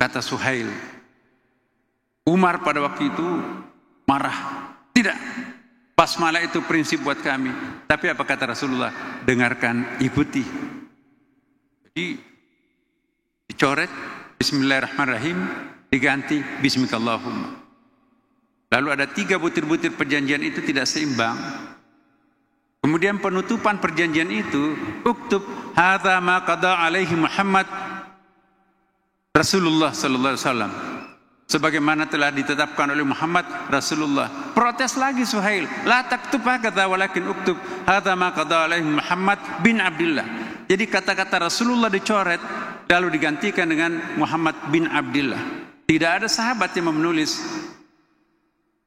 Kata Suhail. Umar pada waktu itu marah. Tidak, basmalah itu prinsip buat kami. Tapi apa kata Rasulullah? Dengarkan, ikuti. Jadi dicoret Bismillahirrahmanirrahim, diganti Bismikallahumma. Lalu ada 3 butir-butir perjanjian itu tidak seimbang. Kemudian penutupan perjanjian itu, uktub hadza ma qada alaihi Muhammad Rasulullah sallallahu alaihi wasallam, sebagaimana telah ditetapkan oleh Muhammad Rasulullah. Protes lagi Suhail, la taktub hakadza walakin uktub hadza ma qada alaihi Muhammad bin Abdullah. Jadi kata-kata Rasulullah dicoret lalu digantikan dengan Muhammad bin Abdullah. Tidak ada sahabat yang menulis.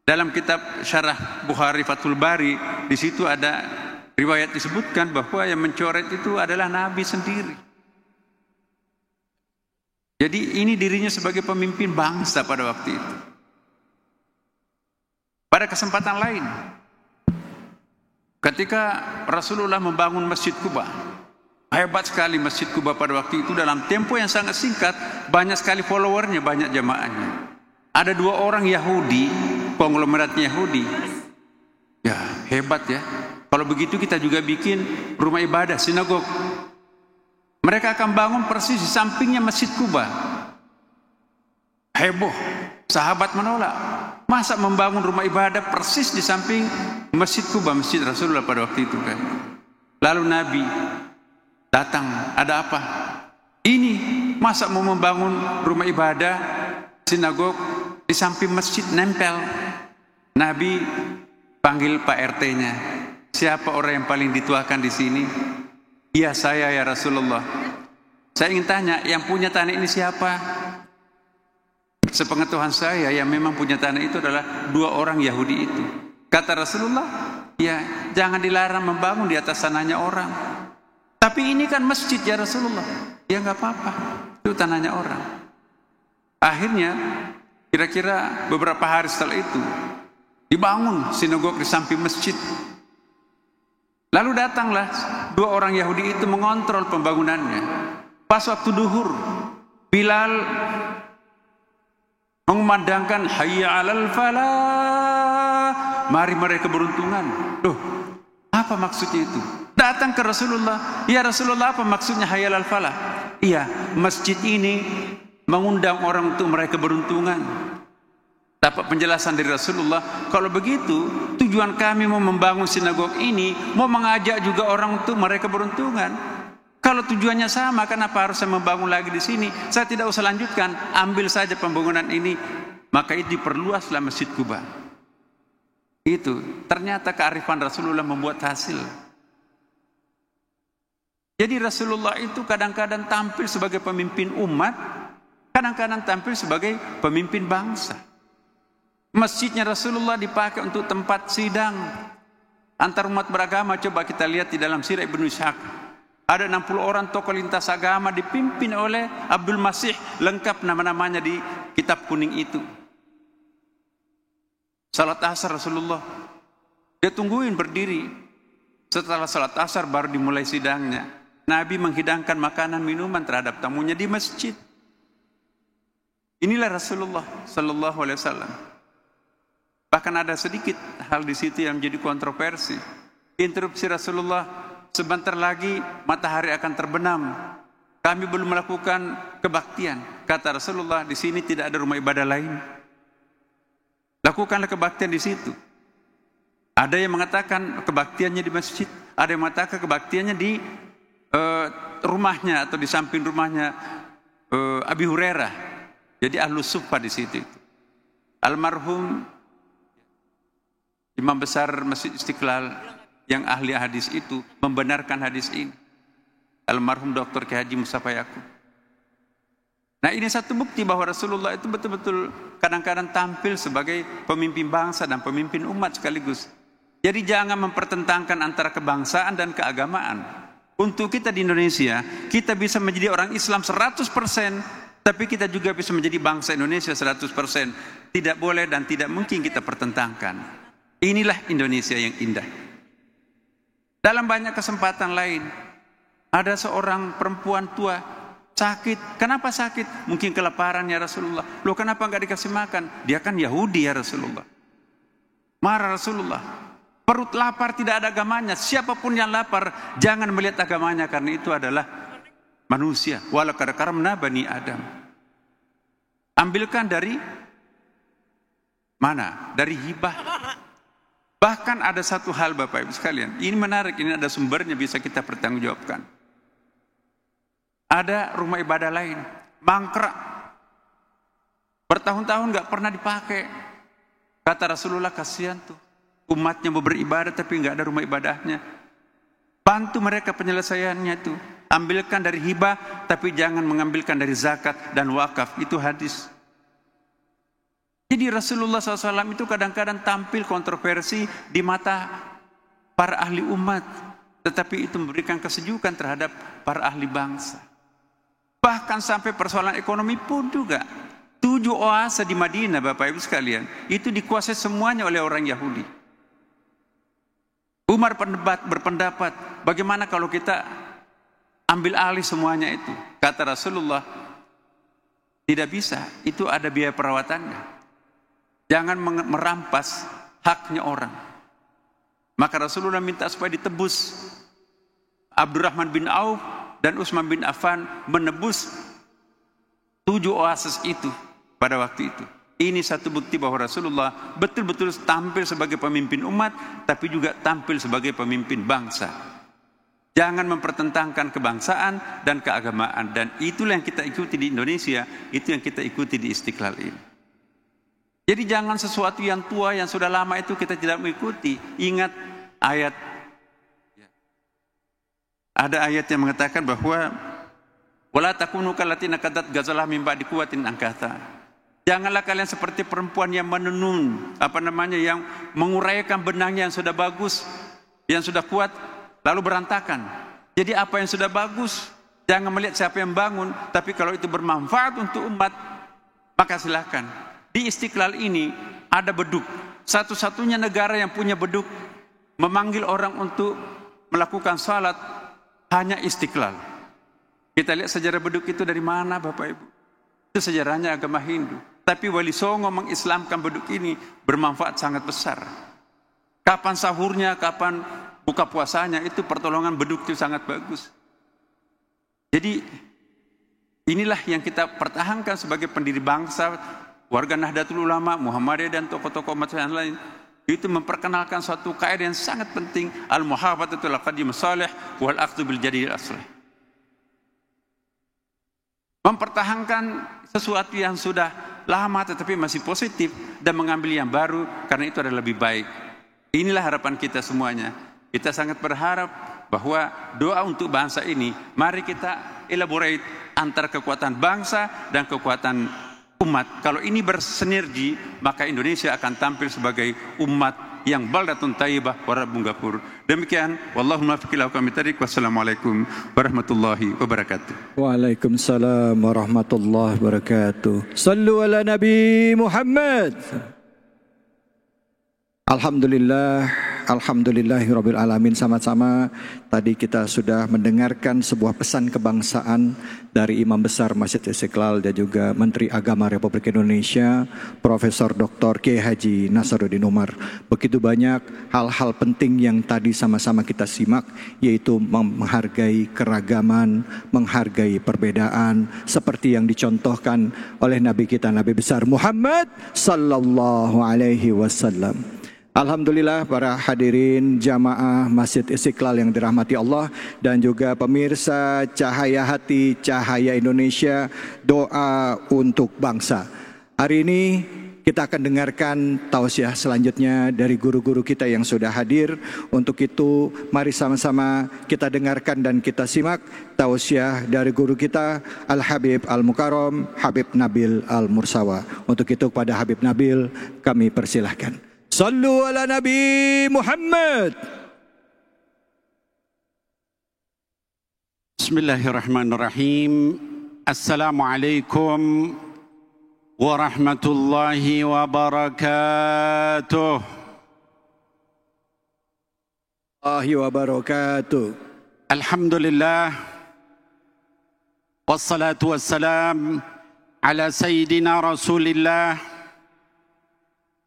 Dalam kitab Syarah Bukhari Fathul Bari, di situ ada riwayat disebutkan bahwa yang mencoret itu adalah Nabi sendiri. Jadi ini dirinya sebagai pemimpin bangsa pada waktu itu. Pada kesempatan lain, ketika Rasulullah membangun Masjid Quba, hebat sekali Masjid Quba pada waktu itu, dalam tempo yang sangat singkat, banyak sekali followernya, banyak jamaahnya. Ada 2 orang Yahudi, konglomeratnya Yahudi. Ya, hebat ya. Kalau begitu kita juga bikin rumah ibadah, sinagog. Mereka akan bangun persis di sampingnya Masjid Quba. Heboh, sahabat menolak. Masa membangun rumah ibadah persis di samping Masjid Quba, Masjid Rasulullah pada waktu itu kan. Lalu Nabi datang, ada apa? Ini masa mau membangun rumah ibadah, sinagog di samping masjid nempel. Nabi panggil Pak RT-nya. Siapa orang yang paling dituakan di sini? Iya saya ya Rasulullah. Saya ingin tanya, yang punya tanah ini siapa? Sepengetahuan saya yang memang punya tanah itu adalah 2 orang Yahudi itu. Kata Rasulullah, ya jangan dilarang membangun di atas tanahnya orang. Tapi ini kan masjid ya Rasulullah. Ya nggak apa-apa, itu tanahnya orang. Akhirnya kira-kira beberapa hari setelah itu dibangun sinagog di samping masjid. Lalu datanglah 2 orang Yahudi itu mengontrol pembangunannya. Pas waktu duhur, Bilal mengumandangkan hayya 'alal falah, mari mereka keberuntungan. Loh, apa maksudnya itu? Datang ke Rasulullah, ya Rasulullah, apa maksudnya hayya 'alal falah? Iya, masjid ini mengundang orang untuk meraih keberuntungan. Dapat penjelasan dari Rasulullah, kalau begitu tujuan kami mau membangun sinagog ini, mau mengajak juga orang untuk meraih keberuntungan. Kalau tujuannya sama, kenapa harus saya membangun lagi di sini? Saya tidak usah lanjutkan, ambil saja pembangunan ini. Maka itu diperluaslah Masjid Quba. Itu ternyata kearifan Rasulullah membuat hasil. Jadi Rasulullah itu kadang-kadang tampil sebagai pemimpin umat, kadang-kadang tampil sebagai pemimpin bangsa. Masjidnya Rasulullah dipakai untuk tempat sidang antar umat beragama. Coba kita lihat di dalam Sirah Ibnu Ishaq. Ada 60 orang tokoh lintas agama dipimpin oleh Abdul Masih. Lengkap nama-namanya di kitab kuning itu. Salat asar Rasulullah, dia tungguin berdiri. Setelah salat asar baru dimulai sidangnya. Nabi menghidangkan makanan minuman terhadap tamunya di masjid. Inilah Rasulullah sallallahu alaihi wasallam. Bahkan ada sedikit hal di situ yang menjadi kontroversi. Interupsi Rasulullah, sebentar lagi matahari akan terbenam. Kami belum melakukan kebaktian. Kata Rasulullah, di sini tidak ada rumah ibadah lain. Lakukanlah kebaktian di situ. Ada yang mengatakan kebaktiannya di masjid, ada yang mengatakan kebaktiannya di rumahnya atau di samping rumahnya Abi Hurairah. Jadi Ahlus Suffah di situ. Almarhum Imam besar Masjid Istiqlal yang ahli hadis itu membenarkan hadis ini. Almarhum Dr. Ki Haji Mustafa Yaqub. Nah, ini satu bukti bahwa Rasulullah itu betul-betul kadang-kadang tampil sebagai pemimpin bangsa dan pemimpin umat sekaligus. Jadi jangan mempertentangkan antara kebangsaan dan keagamaan. Untuk kita di Indonesia, kita bisa menjadi orang Islam 100%, tapi kita juga bisa menjadi bangsa Indonesia 100%. Tidak boleh dan tidak mungkin kita pertentangkan. Inilah Indonesia yang indah. Dalam banyak kesempatan lain, ada seorang perempuan tua sakit. Kenapa sakit? Mungkin kelaparan ya Rasulullah. Loh kenapa enggak dikasih makan? Dia kan Yahudi ya Rasulullah. Marah Rasulullah. Perut lapar tidak ada agamanya. Siapapun yang lapar jangan melihat agamanya, karena itu adalah manusia. Walaqad karamna bani Adam. Ambilkan dari mana? Dari hibah. Bahkan ada satu hal Bapak Ibu sekalian. Ini menarik, ini ada sumbernya, bisa kita pertanggungjawabkan. Ada rumah ibadah lain, mangkrak, bertahun-tahun nggak pernah dipakai. Kata Rasulullah, kasihan tuh, umatnya mau beribadah tapi nggak ada rumah ibadahnya. Bantu mereka penyelesaiannya itu. Ambilkan dari hibah, tapi jangan mengambilkan dari zakat dan wakaf. Itu hadis. Jadi Rasulullah SAW itu kadang-kadang tampil kontroversi di mata para ahli umat, tetapi itu memberikan kesejukan terhadap para ahli bangsa. Bahkan sampai persoalan ekonomi pun juga. 7 oase di Madinah Bapak Ibu sekalian, itu dikuasai semuanya oleh orang Yahudi. Umar berpendapat, bagaimana kalau kita ambil alih semuanya itu? Kata Rasulullah, tidak bisa, itu ada biaya perawatannya. Jangan merampas haknya orang. Maka Rasulullah minta supaya ditebus. Abdurrahman bin Auf dan Utsman bin Affan menebus 7 oasis itu pada waktu itu. Ini satu bukti bahwa Rasulullah betul-betul tampil sebagai pemimpin umat, tapi juga tampil sebagai pemimpin bangsa. Jangan mempertentangkan kebangsaan dan keagamaan. Dan itulah yang kita ikuti di Indonesia, itu yang kita ikuti di Istiqlal ini. Jadi jangan sesuatu yang tua, yang sudah lama itu kita tidak mengikuti. Ingat ayat. Ada ayat yang mengatakan bahwa wala takunu kallatina qadat gazalah min ba'di quwwatin angkata. Janganlah kalian seperti perempuan yang menenun, yang menguraikan benangnya yang sudah bagus, yang sudah kuat, lalu berantakan. Jadi apa yang sudah bagus, jangan melihat siapa yang bangun, tapi kalau itu bermanfaat untuk umat, maka silakan. Di Istiqlal ini ada beduk. Satu-satunya negara yang punya beduk memanggil orang untuk melakukan salat hanya Istiqlal. Kita lihat sejarah beduk itu dari mana Bapak Ibu? Itu sejarahnya agama Hindu. Tapi Wali Songo mengislamkan beduk ini bermanfaat sangat besar. Kapan sahurnya, kapan buka puasanya, itu pertolongan beduk itu sangat bagus. Jadi inilah yang kita pertahankan sebagai pendiri bangsa, warga Nahdlatul Ulama, Muhammadiyah dan tokoh-tokoh umat yang lain. Itu memperkenalkan suatu kaidah yang sangat penting, al-muhafadzatul qadim salih wal akhdhu bil jadid aslih. Mempertahankan sesuatu yang sudah lama tetapi masih positif dan mengambil yang baru, karena itu adalah lebih baik. Inilah harapan kita semuanya. Kita sangat berharap bahwa doa untuk bangsa ini, mari kita elaborate antara kekuatan bangsa dan kekuatan umat. Kalau ini bersinergi, maka Indonesia akan tampil sebagai umat yang baldatun thayyibah wa rabbun ghafur. Demikian, wallahu muwaffiq ila aqwamit thariq. Wassalamualaikum warahmatullahi wabarakatuh. Waalaikumsalam warahmatullahi wabarakatuh. Sallu ala Nabi Muhammad. Alhamdulillah, alhamdulillahirabbil alamin. Sama-sama tadi kita sudah mendengarkan sebuah pesan kebangsaan dari Imam Besar Masjid Istiqlal dan juga Menteri Agama Republik Indonesia, Profesor Dr. Kiai Haji Nasaruddin Umar. Begitu banyak hal-hal penting yang tadi sama-sama kita simak, yaitu menghargai keragaman, menghargai perbedaan, seperti yang dicontohkan oleh Nabi kita, Nabi besar Muhammad sallallahu alaihi wasallam. Alhamdulillah para hadirin jamaah Masjid Istiqlal yang dirahmati Allah dan juga pemirsa Cahaya Hati, Cahaya Indonesia, doa untuk bangsa. Hari ini kita akan dengarkan tausiah selanjutnya dari guru-guru kita yang sudah hadir. Untuk itu mari sama-sama kita dengarkan dan kita simak tausiah dari guru kita Al-Habib Al-Mukarram Habib Nabil Al-Mursawa. Untuk itu kepada Habib Nabil kami persilahkan. Sallu ala Nabi Muhammad. Bismillahirrahmanirrahim. Assalamualaikum warahmatullahi wabarakatuh. Wabarakatuh. Alhamdulillah. wassalatu wassalam ala sayyidina Rasulillah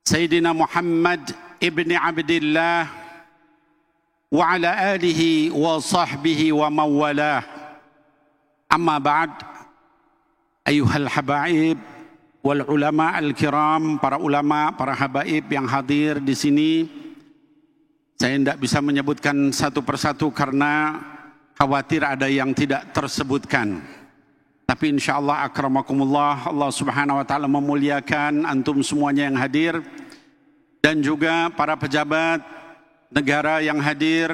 Sayyidina Muhammad ibni Abdillah wa ala alihi wa sahbihi wa mawalah. Amma ba'd, ayuhal habaib wal ulama al-kiram, para ulama, para habaib yang hadir di sini. Saya tidak bisa menyebutkan satu persatu karena khawatir ada yang tidak tersebutkan. Tapi insyaallah akramakumullah, Allah Subhanahu wa taala memuliakan antum semuanya yang hadir dan juga para pejabat negara yang hadir,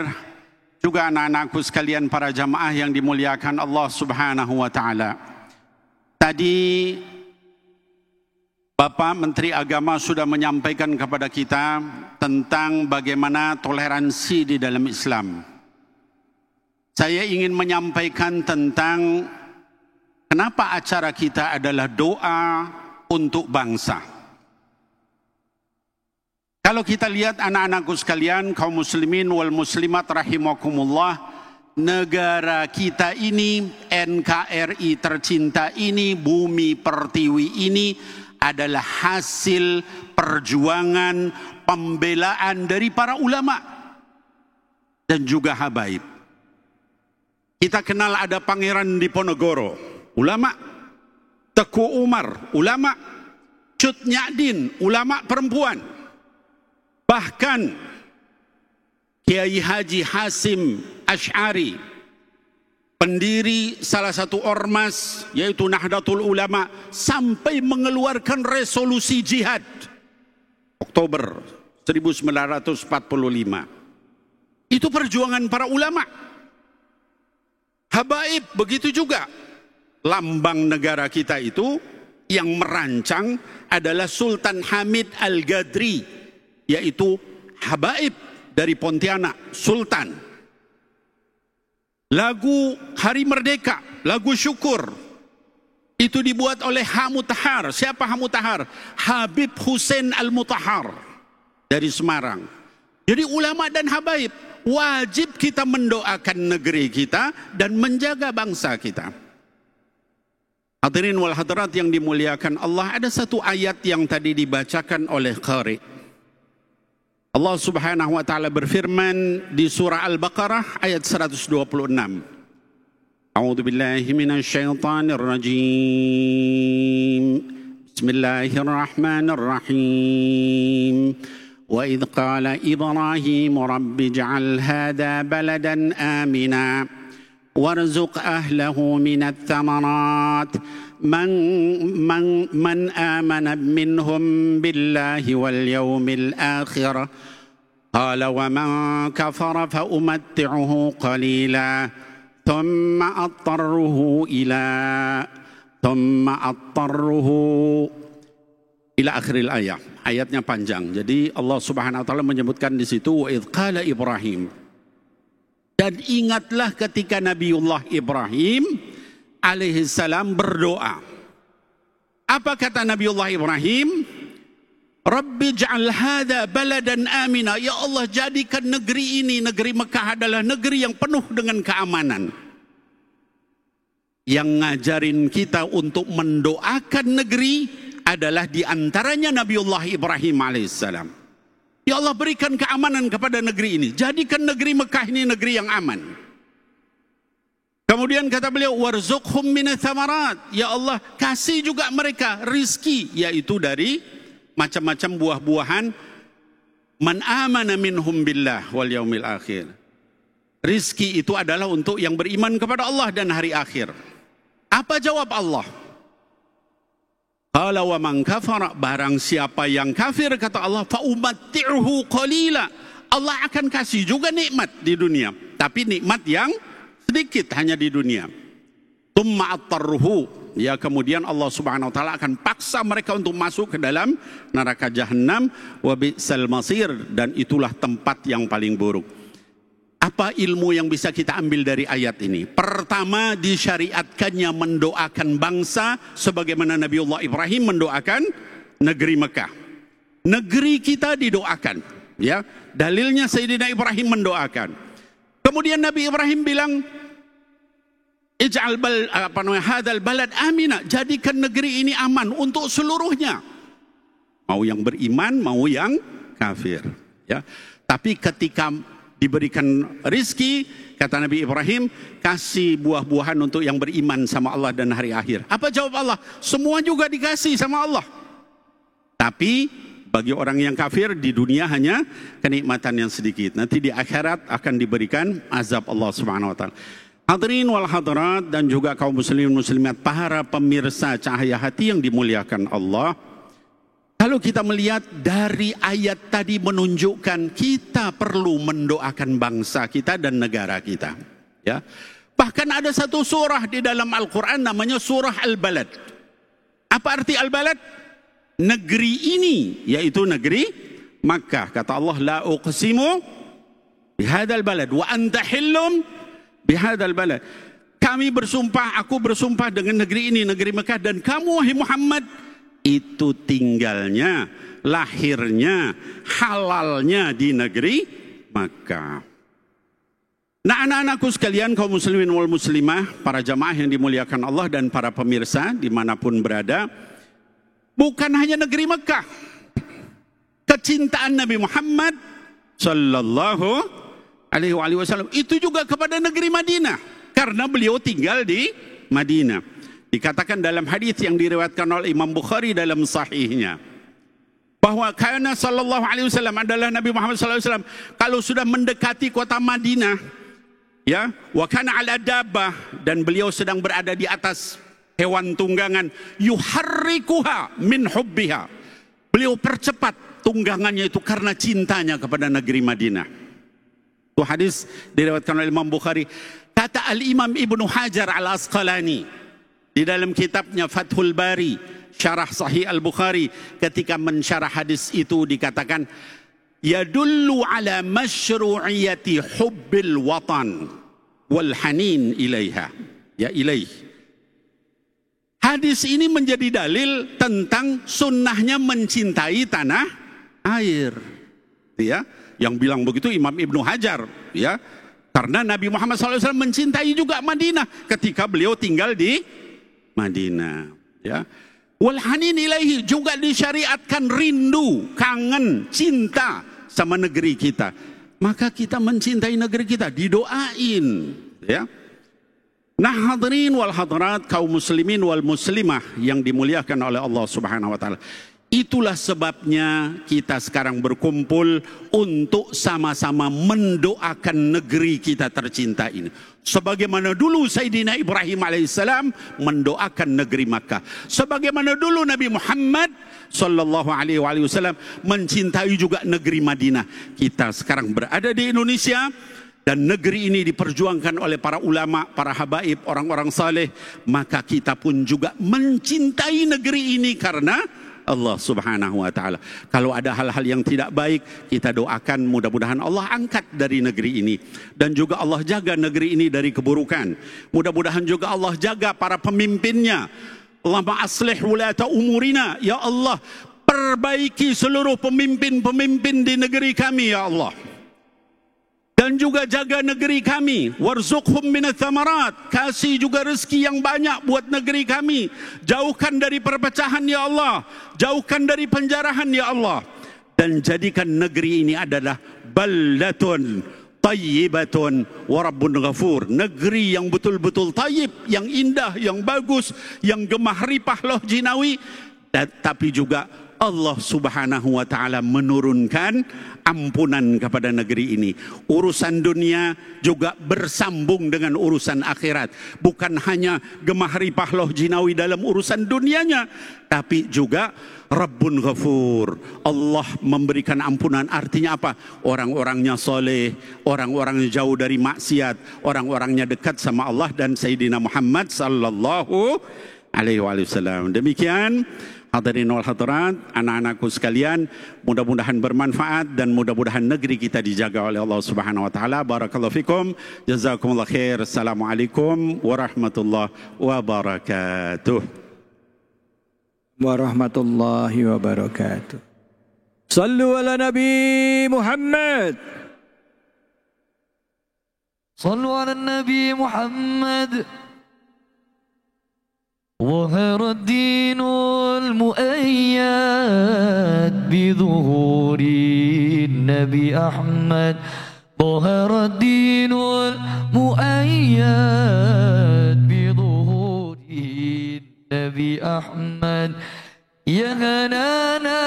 juga anak-anakku sekalian para jamaah yang dimuliakan Allah Subhanahu wa taala. Tadi Bapak Menteri Agama sudah menyampaikan kepada kita tentang bagaimana toleransi di dalam Islam. Saya ingin menyampaikan tentang kenapa acara kita adalah doa untuk bangsa. Kalau kita lihat anak-anakku sekalian, kaum muslimin wal muslimat rahimakumullah, negara kita ini, NKRI tercinta ini, bumi pertiwi ini adalah hasil perjuangan pembelaan dari para ulama dan juga habaib. Kita kenal ada Pangeran Diponegoro, ulama, Teku Umar, ulama, Cut Nyadin, ulama perempuan. Bahkan Kiai Haji Hasim Asy'ari, pendiri salah satu ormas yaitu Nahdlatul Ulama, sampai mengeluarkan resolusi jihad Oktober 1945. Itu perjuangan para ulama. Habaib begitu juga. Lambang negara kita itu yang merancang adalah Sultan Hamid Al-Ghadri, yaitu habaib dari Pontianak, Sultan. Lagu Hari Merdeka, lagu syukur, itu dibuat oleh Hamutahar. Siapa Hamutahar? Habib Hussein Al-Mutahar dari Semarang. Jadi ulama dan habaib, wajib kita mendoakan negeri kita dan menjaga bangsa kita. Hadirin wal hadirat yang dimuliakan Allah, ada satu ayat yang tadi dibacakan oleh Qari. Allah Subhanahu wa taala berfirman di surah Al-Baqarah ayat 126. A'udzu billahi minasyaitonir rajim. Bismillahirrahmanirrahim. Wa idz qala Ibrahim rabbi ij'al hadha baladan amina warzuq ahlahu minat thamarat man amana minhum billahi wal yawmil akhir qala wa man kafara fa umatti'uhu qalila thumma attarruhu ila akhiril ayat. Ayatnya panjang. Jadi Allah Subhanahu wa taala menyebutkan di situ wa idz qala Ibrahim. Dan ingatlah ketika Nabiullah Ibrahim alaihissalam berdoa. Apa kata Nabiullah Ibrahim? Rabbi ij'al hadha baladan amina. Ya Allah, jadikan negeri ini, negeri Mekah adalah negeri yang penuh dengan keamanan. Yang ngajarin kita untuk mendoakan negeri adalah diantaranya Nabiullah Ibrahim alaihissalam. Ya Allah, berikan keamanan kepada negeri ini. Jadikan negeri Mekah ini negeri yang aman. Kemudian kata beliau, warzuqhum minats tsamarat. Ya Allah, kasih juga mereka rizki, yaitu dari macam-macam buah-buahan. Man amana minhum billah wal yaumil akhir. Rizki itu adalah untuk yang beriman kepada Allah dan hari akhir. Apa jawab Allah? Qala wa man kafara, barang siapa yang kafir, kata Allah, fa umatti'uhu qalila. Allah akan kasih juga nikmat di dunia, tapi nikmat yang sedikit, hanya di dunia. Tsumma attarruhu, ya, kemudian Allah Subhanahu wa taala akan paksa mereka untuk masuk ke dalam neraka jahanam, wa bi'sal masir, dan itulah tempat yang paling buruk. Apa ilmu yang bisa kita ambil dari ayat ini? Pertama, disyariatkannya mendoakan bangsa sebagaimana Nabiullah Ibrahim mendoakan negeri Mekah. Negeri kita didoakan, ya. Dalilnya Sayyidina Ibrahim mendoakan. Kemudian Nabi Ibrahim bilang, ij'al hadzal balad amina, jadikan negeri ini aman untuk seluruhnya. Mau yang beriman, mau yang kafir, ya. Tapi ketika diberikan rizki, kata Nabi Ibrahim, kasih buah-buahan untuk yang beriman sama Allah dan hari akhir. Apa jawab Allah? Semua juga dikasih sama Allah. Tapi bagi orang yang kafir di dunia hanya kenikmatan yang sedikit. Nanti di akhirat akan diberikan azab Allah Subhanahu wa taala. Hadirin wal hadirat dan juga kaum muslimin muslimat, para pemirsa Cahaya Hati yang dimuliakan Allah. Kalau kita melihat dari ayat tadi menunjukkan kita perlu mendoakan bangsa kita dan negara kita, ya. Bahkan ada satu surah di dalam Al-Quran namanya surah Al-Balad. Apa arti Al-Balad? Negeri ini, yaitu negeri Makkah. Kata Allah, la uqsimu bihadzal balad wa anta hillum bihadzal balad. Kami bersumpah, aku bersumpah dengan negeri ini, negeri Makkah, dan kamu wahai Muhammad itu tinggalnya, lahirnya, halalnya di negeri Makkah. Nah, anak-anakku sekalian, kaum muslimin wal muslimah, para jamaah yang dimuliakan Allah dan para pemirsa dimanapun berada, bukan hanya negeri Makkah, kecintaan Nabi Muhammad sallallahu alaihi wasallam itu juga kepada negeri Madinah, karena beliau tinggal di Madinah. Dikatakan dalam hadis yang diriwayatkan oleh Imam Bukhari dalam sahihnya, bahwa karena sallallahu alaihi wasallam adalah Nabi Muhammad sallallahu alaihi wasallam kalau sudah mendekati kota Madinah, ya, wa kana ala dabbah, dan beliau sedang berada di atas hewan tunggangan, yuharrikuha min hubbiha, beliau percepat tunggangannya itu karena cintanya kepada negeri Madinah. Itu hadis diriwayatkan oleh Imam Bukhari. Kata Al-Imam Ibnu Hajar Al-Asqalani di dalam kitabnya Fathul Bari, syarah Sahih Al-Bukhari, ketika mensyarah hadis itu dikatakan, yadullu ala masyru'iyati hubbil watan wal hanin ilaiha, ya ilaih. Hadis ini menjadi dalil tentang sunnahnya mencintai tanah air, ya. Yang bilang begitu Imam Ibnu Hajar, ya, karena Nabi Muhammad SAW mencintai juga Madinah ketika beliau tinggal di Madinah, ya. Wal hanin ilaihi, juga disyariatkan rindu, kangen, cinta sama negeri kita. Maka kita mencintai negeri kita, didoain, ya. Nah, hadirin wal hadirat, kaum muslimin wal muslimah yang dimuliakan oleh Allah Subhanahu wa taala. Itulah sebabnya kita sekarang berkumpul untuk sama-sama mendoakan negeri kita tercinta ini. Sebagaimana dulu Sayyidina Ibrahim alaihissalam mendoakan negeri Makkah. Sebagaimana dulu Nabi Muhammad sallallahu alaihi wasallam mencintai juga negeri Madinah. Kita sekarang berada di Indonesia dan negeri ini diperjuangkan oleh para ulama, para habaib, orang-orang saleh. Maka kita pun juga mencintai negeri ini karena Allah Subhanahu wa taala. Kalau ada hal-hal yang tidak baik, kita doakan mudah-mudahan Allah angkat dari negeri ini, dan juga Allah jaga negeri ini dari keburukan. Mudah-mudahan juga Allah jaga para pemimpinnya. Allahumma aslih wulata umurina, ya Allah, perbaiki seluruh pemimpin-pemimpin di negeri kami, ya Allah. Dan juga jaga negeri kami, warzuqhum minats tsamarat, kasih juga rezeki yang banyak buat negeri kami. Jauhkan dari perpecahan, ya Allah, jauhkan dari penjarahan, ya Allah, dan jadikan negeri ini adalah baldatun tayyibatun wa rabbun ghafur, negeri yang betul-betul tayyib, yang indah, yang bagus, yang gemah ripah loh jinawi. Tapi juga Allah Subhanahu wa taala menurunkan ampunan kepada negeri ini. Urusan dunia juga bersambung dengan urusan akhirat. Bukan hanya gemah ripah loh jinawi dalam urusan dunianya, tapi juga Rabbun Ghafur. Allah memberikan ampunan. Artinya apa? Orang-orangnya soleh, orang-orangnya jauh dari maksiat, orang-orangnya dekat sama Allah dan Sayyidina Muhammad sallallahu alaihi wasallam. Demikian hadirin wal hadirat, anak-anakku sekalian, mudah-mudahan bermanfaat dan mudah-mudahan negeri kita dijaga oleh Allah Subhanahu wa taala. Barakallahu fikum, jazakumullah khair. Assalamualaikum warahmatullahi wabarakatuh. Warahmatullahi wabarakatuh. Sallu ala Nabi Muhammad. Sallu ala Nabi Muhammad. ظهر الدين المؤيد بظهور النبي أحمد ظهر الدين المؤيد بظهور النبي أحمد يا هنانا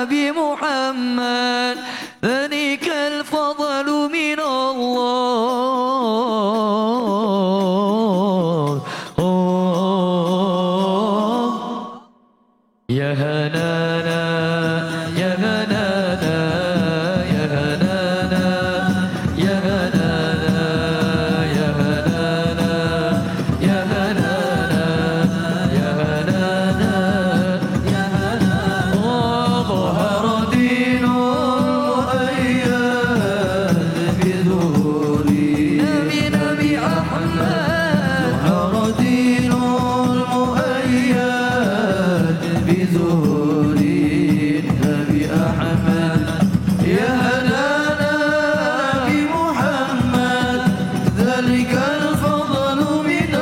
بمحمد ذلك الفضل من الله يا هنانا يا هنانا يا هنانا يا هنانا يا هنانا يا هنانا يا هنانا يا هنانا ظهر دين المؤيد بظهور نبي أحمد ظهر دين المؤيد بظهور النبي أحمد يا هنانا بمحمد ذلك الفضل من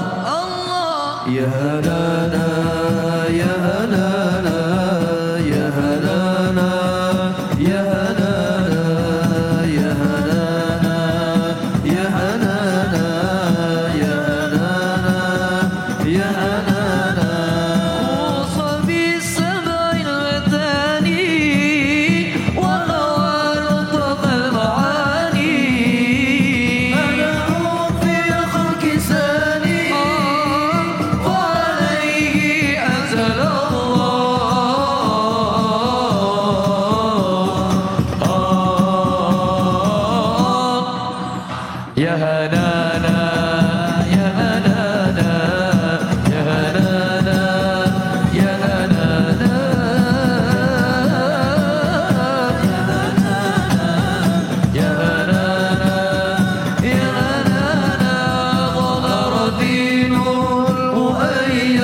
الله يا هنانا يا هنانا يا هنانا يا هنانا يا هنانا يا هنانا يا هنانا يا هنانا خص بالسبع المثاني وأرطب المعاني مدعو في الخلق ساني وعليه أنزل الله يا هنانا يا هنانا يا هنانا يا هنانا يا هنانا يا هنانا ظهر دين المؤيد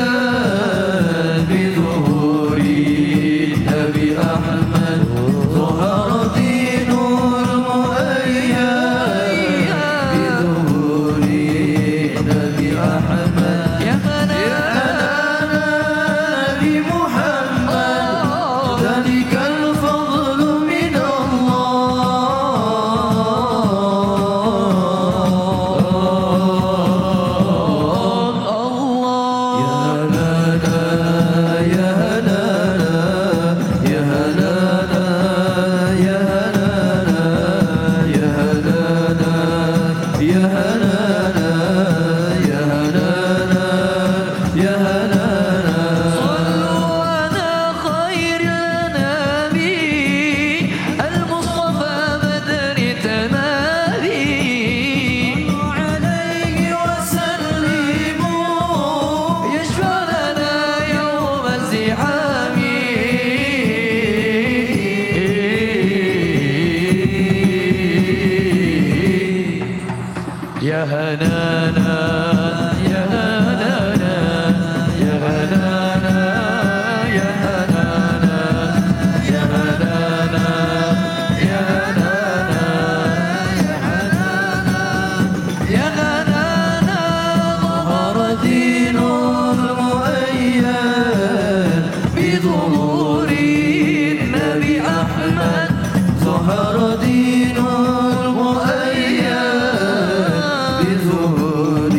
بظهور النبي أحمد ظهر دين المؤيد بظهور النبي أحمد يا هنانا بمحمد ذلك الفضل من الله يا هنانا يا هنانا يا هنانا يا هنانا يا هنانا يا هنانا يا هنانا يا هنانا صلوا على خير الأنام المصطفى بدر تمامي عليه وسلموا يشفع لنا يوم الزحام يا هنانا يا هنانا يا هنانا يا هنانا يا هنانا يا هنانا يا هنانا ظهر دين المؤيد بظهور النبي أحمد ظهر دين المؤيد بظهور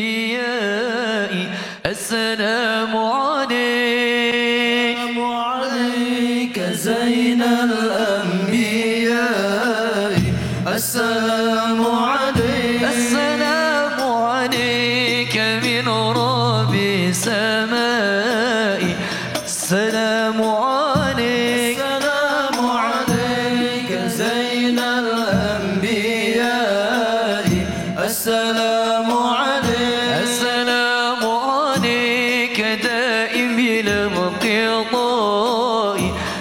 الأنبياء السلام عليك زين الأنبياء السلام عليك السلام عليك من رب السماء السلام عليك السلام عليك زين الأنبياء السلام عليك السلام عليك دائم الانقضاء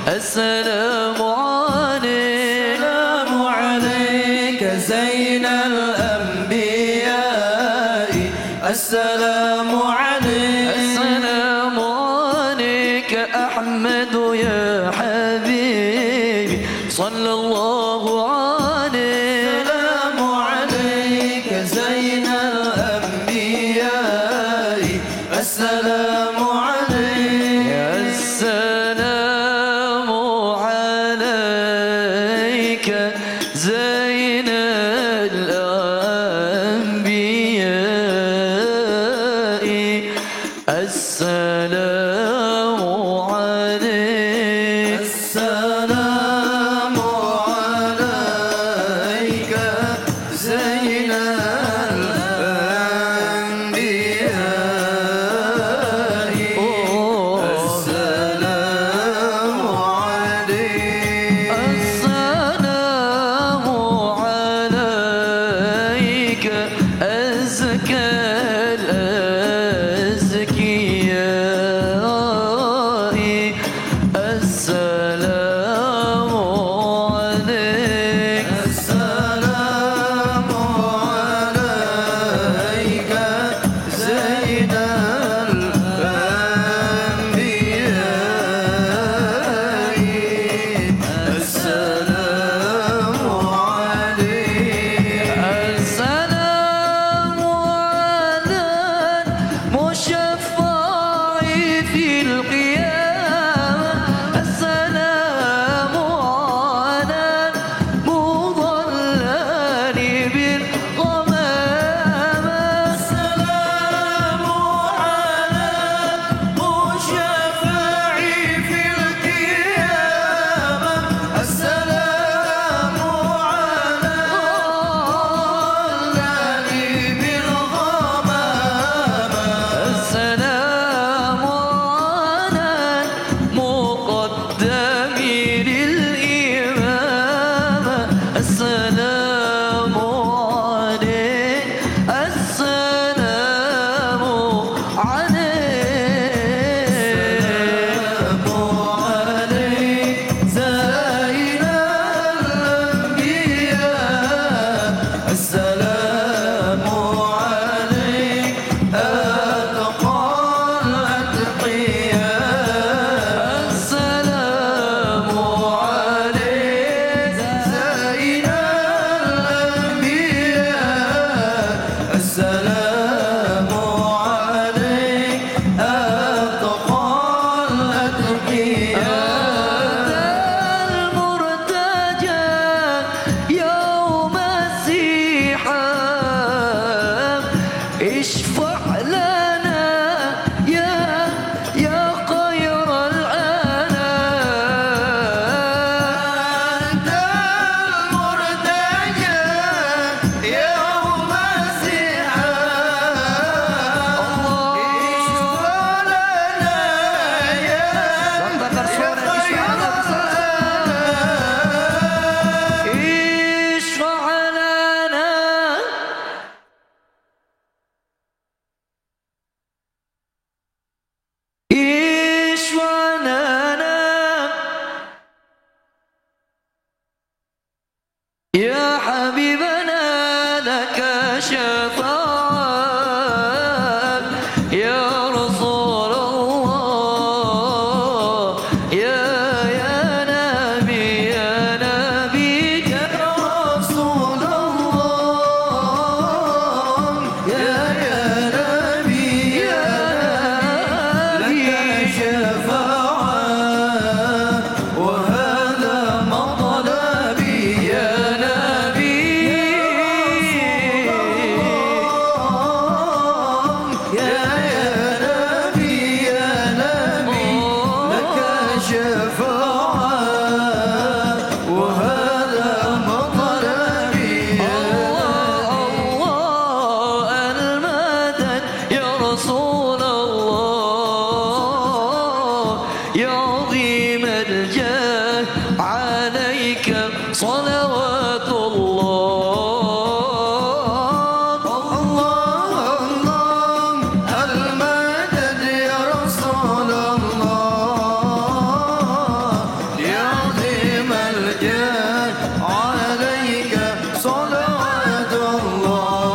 السلام عليك السلام عليك زين الأنبياء السلام عليك السلام عليك أحمد يا حبيبي صلى الله عليه السلام عليك زين الأنبياء السلام عليك السلام عليك زين الأنبياء السلام عليك السلام عليك صلوات الله المدد يا رسول الله يا عظيم الجاه عليك صلوات الله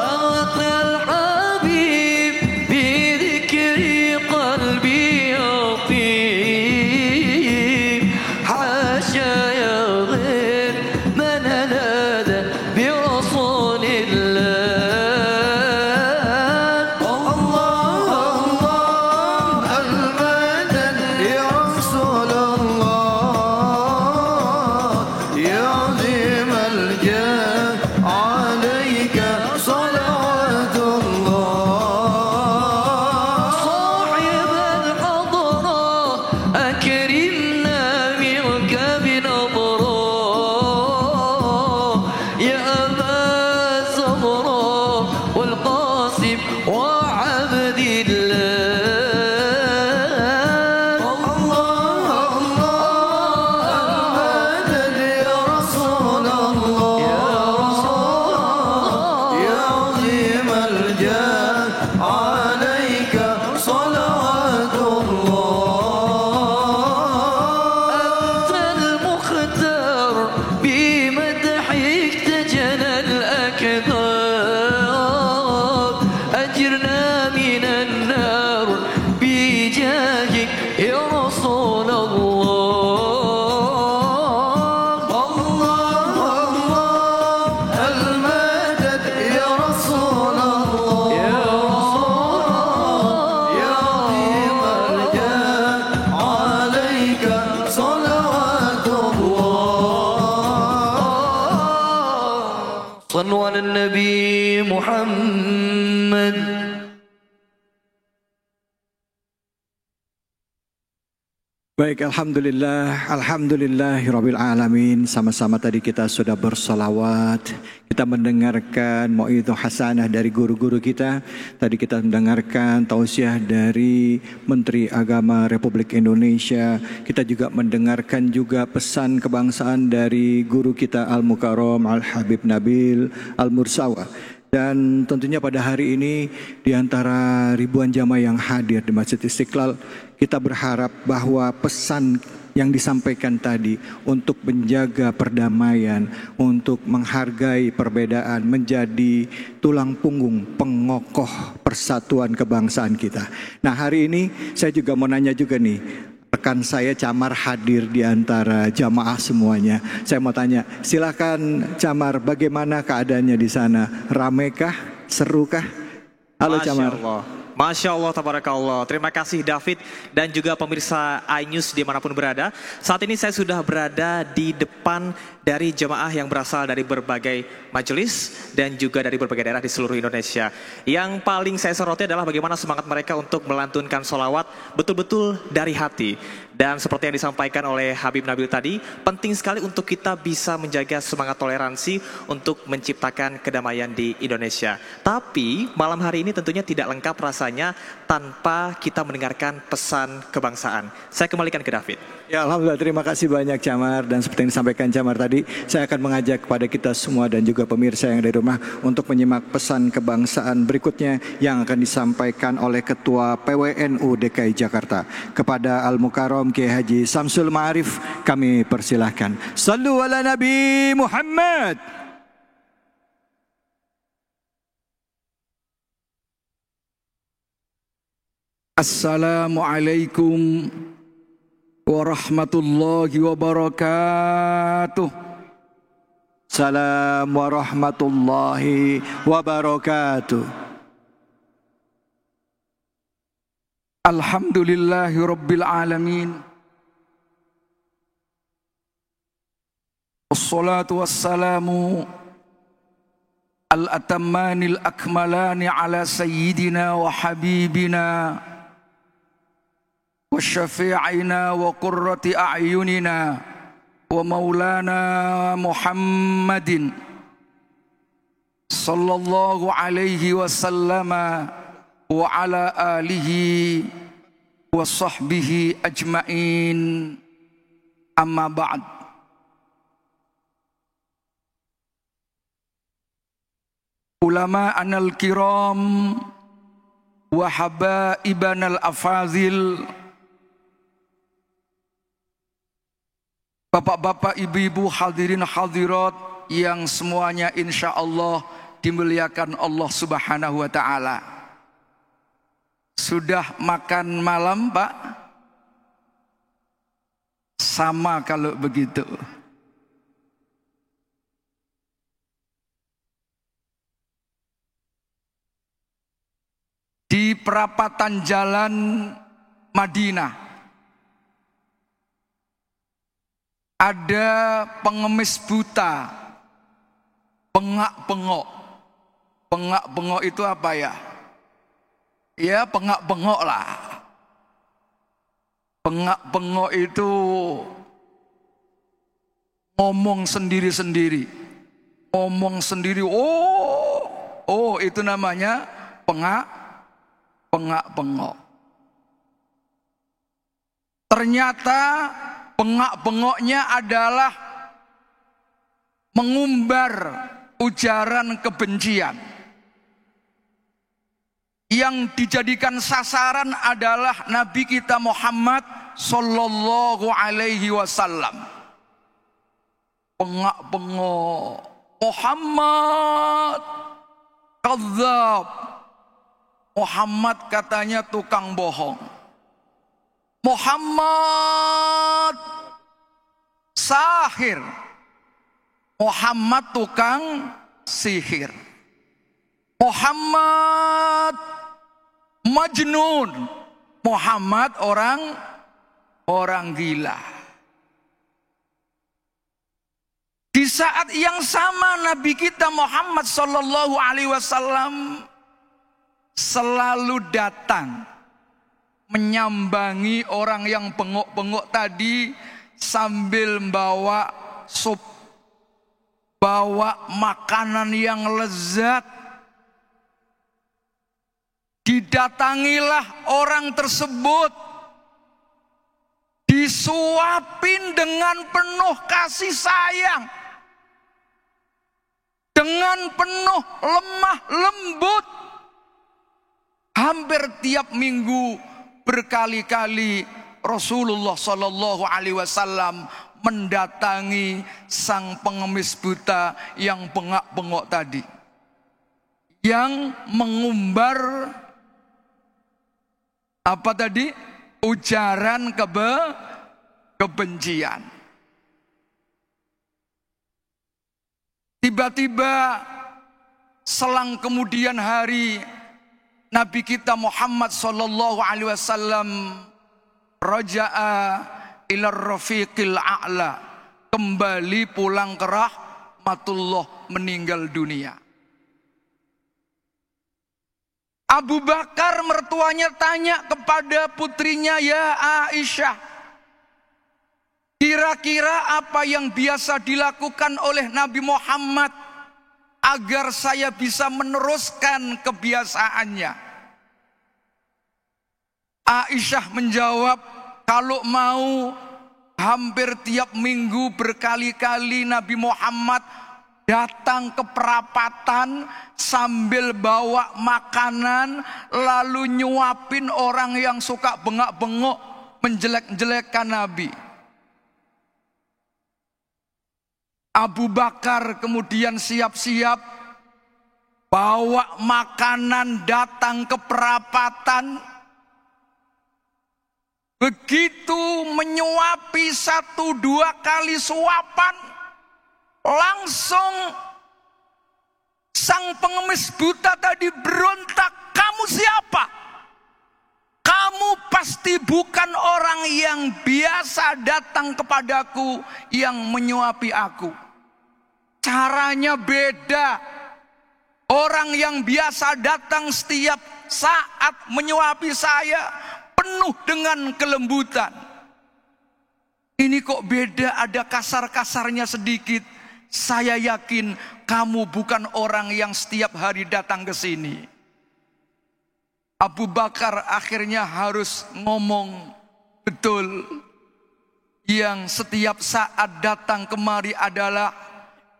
أعطى الحبيب بذكري قلبي يطيب حاشا يغير من نادى برسول الله الله المدد يا رسول الله يا عظيم الجاه عليك صلوات الله صاحب الحضرة أكرمنا منك بنظرة يا أبا زهرة والقاسم وعبد الله المدد يا رسول الله يا عظيم الجاه عليك صلوات الله أنت المختار بمدحك تجنى الأكثار أجرنا من النار بجاهك يا رسول الله المدد يا رسول الله يا عظيم الجاه عليك صلوات الله صلوا على النبي محمد Baik, alhamdulillahirabbil alamin. Sama-sama tadi kita sudah bersolawat, kita mendengarkan mau'idhah hasanah dari guru-guru kita. Tadi kita mendengarkan tausiah dari Menteri Agama Republik Indonesia. Kita juga mendengarkan juga pesan kebangsaan dari guru kita Al-Mukarram Al-Habib Nabil Al-Mursawa. Dan tentunya pada hari ini di antara ribuan jamaah yang hadir di Masjid Istiqlal, kita berharap bahwa pesan yang disampaikan tadi untuk menjaga perdamaian, untuk menghargai perbedaan menjadi tulang punggung pengokoh persatuan kebangsaan kita. Nah, hari ini saya juga mau nanya juga nih, rekan saya Camar hadir di antara jamaah semuanya. Saya mau tanya, silakan Camar, bagaimana keadaannya di sana? Ramekah? Serukah? Halo Camar. Masya Allah, tabarakallah. Terima kasih David dan juga pemirsa iNews dimanapun berada. Saat ini saya sudah berada di depan dari jemaah yang berasal dari berbagai majelis dan juga dari berbagai daerah di seluruh Indonesia. Yang paling saya soroti adalah bagaimana semangat mereka untuk melantunkan sholawat betul-betul dari hati. Dan seperti yang disampaikan oleh Habib Nabil tadi, penting sekali untuk kita bisa menjaga semangat toleransi untuk menciptakan kedamaian di Indonesia. Tapi malam hari ini tentunya tidak lengkap rasanya tanpa kita mendengarkan pesan kebangsaan. Saya kembalikan ke David. Ya, alhamdulillah, terima kasih banyak Camar. Dan seperti yang disampaikan Camar tadi, saya akan mengajak kepada kita semua dan juga pemirsa yang dari rumah untuk menyimak pesan kebangsaan berikutnya yang akan disampaikan oleh Ketua PWNU DKI Jakarta. Kepada Al-Mukarram Kiai Haji Samsul Ma'arif, kami persilahkan. Sallu ala Nabi Muhammad. Assalamualaikum warahmatullahi wabarakatuh. Salam warahmatullahi wabarakatuh. Alhamdulillahi rabbil alamin. Wassalatu wassalamu al-atammanil akmalani ala sayyidina wa habibina wa syafi'ina wa qurrati a'yunina wa maulana Muhammadin sallallahu alaihi wasallama wa ala alihi wa sahbihi ajma'in. Amma ba'd. Ulama anal kiram wa habaibanal afazil, bapak-bapak, ibu-ibu, hadirin hadirat yang semuanya insya Allah dimuliakan Allah Subhanahu wa ta'ala. Sudah makan malam, Pak? Sama kalau begitu. Di perapatan jalan Madinah ada pengemis buta, pengak-pengok. Pengak-pengok itu apa ya? Ya, pengak-pengok lah. Pengak-pengok itu ngomong sendiri-sendiri. Ngomong sendiri, oh itu namanya pengak-pengok. Ternyata pengak-pengoknya adalah mengumbar ujaran kebencian. Yang dijadikan sasaran adalah Nabi kita Muhammad sallallahu alaihi wasallam. Pengak-pengok, Muhammad kadzab. Muhammad katanya tukang bohong. Muhammad sahir. Muhammad tukang sihir. Muhammad majnun. Muhammad orang gila. Di saat yang sama Nabi kita Muhammad sallallahu alaihi wasallam selalu datang menyambangi orang yang bengok-bengok tadi sambil membawa sup, bawa makanan yang lezat. Didatangilah orang tersebut, disuapin dengan penuh kasih sayang, dengan penuh lemah lembut. Hampir tiap minggu berkali-kali Rasulullah Sallallahu Alaihi Wasallam mendatangi sang pengemis buta yang bengak-bengok tadi, yang mengumbar apa tadi? Ujaran kebencian. Tiba-tiba selang kemudian hari, Nabi kita Muhammad sallallahu alaihi wasallam raja'a ila rafiqil a'la, kembali pulang ke rahmatullah, meninggal dunia. Abu Bakar mertuanya tanya kepada putrinya, ya Aisyah, kira-kira apa yang biasa dilakukan oleh Nabi Muhammad agar saya bisa meneruskan kebiasaannya? Aisyah menjawab, kalau mau hampir tiap minggu berkali-kali Nabi Muhammad datang ke perapatan sambil bawa makanan, lalu nyuapin orang yang suka bengak-bengok, menjelek-jelekkan Nabi. Abu Bakar kemudian siap-siap bawa makanan datang ke perapatan. Begitu menyuapi 1-2 kali suapan, langsung sang pengemis buta tadi berontak, kamu siapa? Kamu pasti bukan orang yang biasa datang kepadaku, yang menyuapi aku. Caranya beda. Orang yang biasa datang setiap saat menyuapi saya penuh dengan kelembutan. Ini kok beda, ada kasar-kasarnya sedikit. Saya yakin kamu bukan orang yang setiap hari datang ke sini. Abu Bakar akhirnya harus ngomong, betul. yang setiap saat datang kemari adalah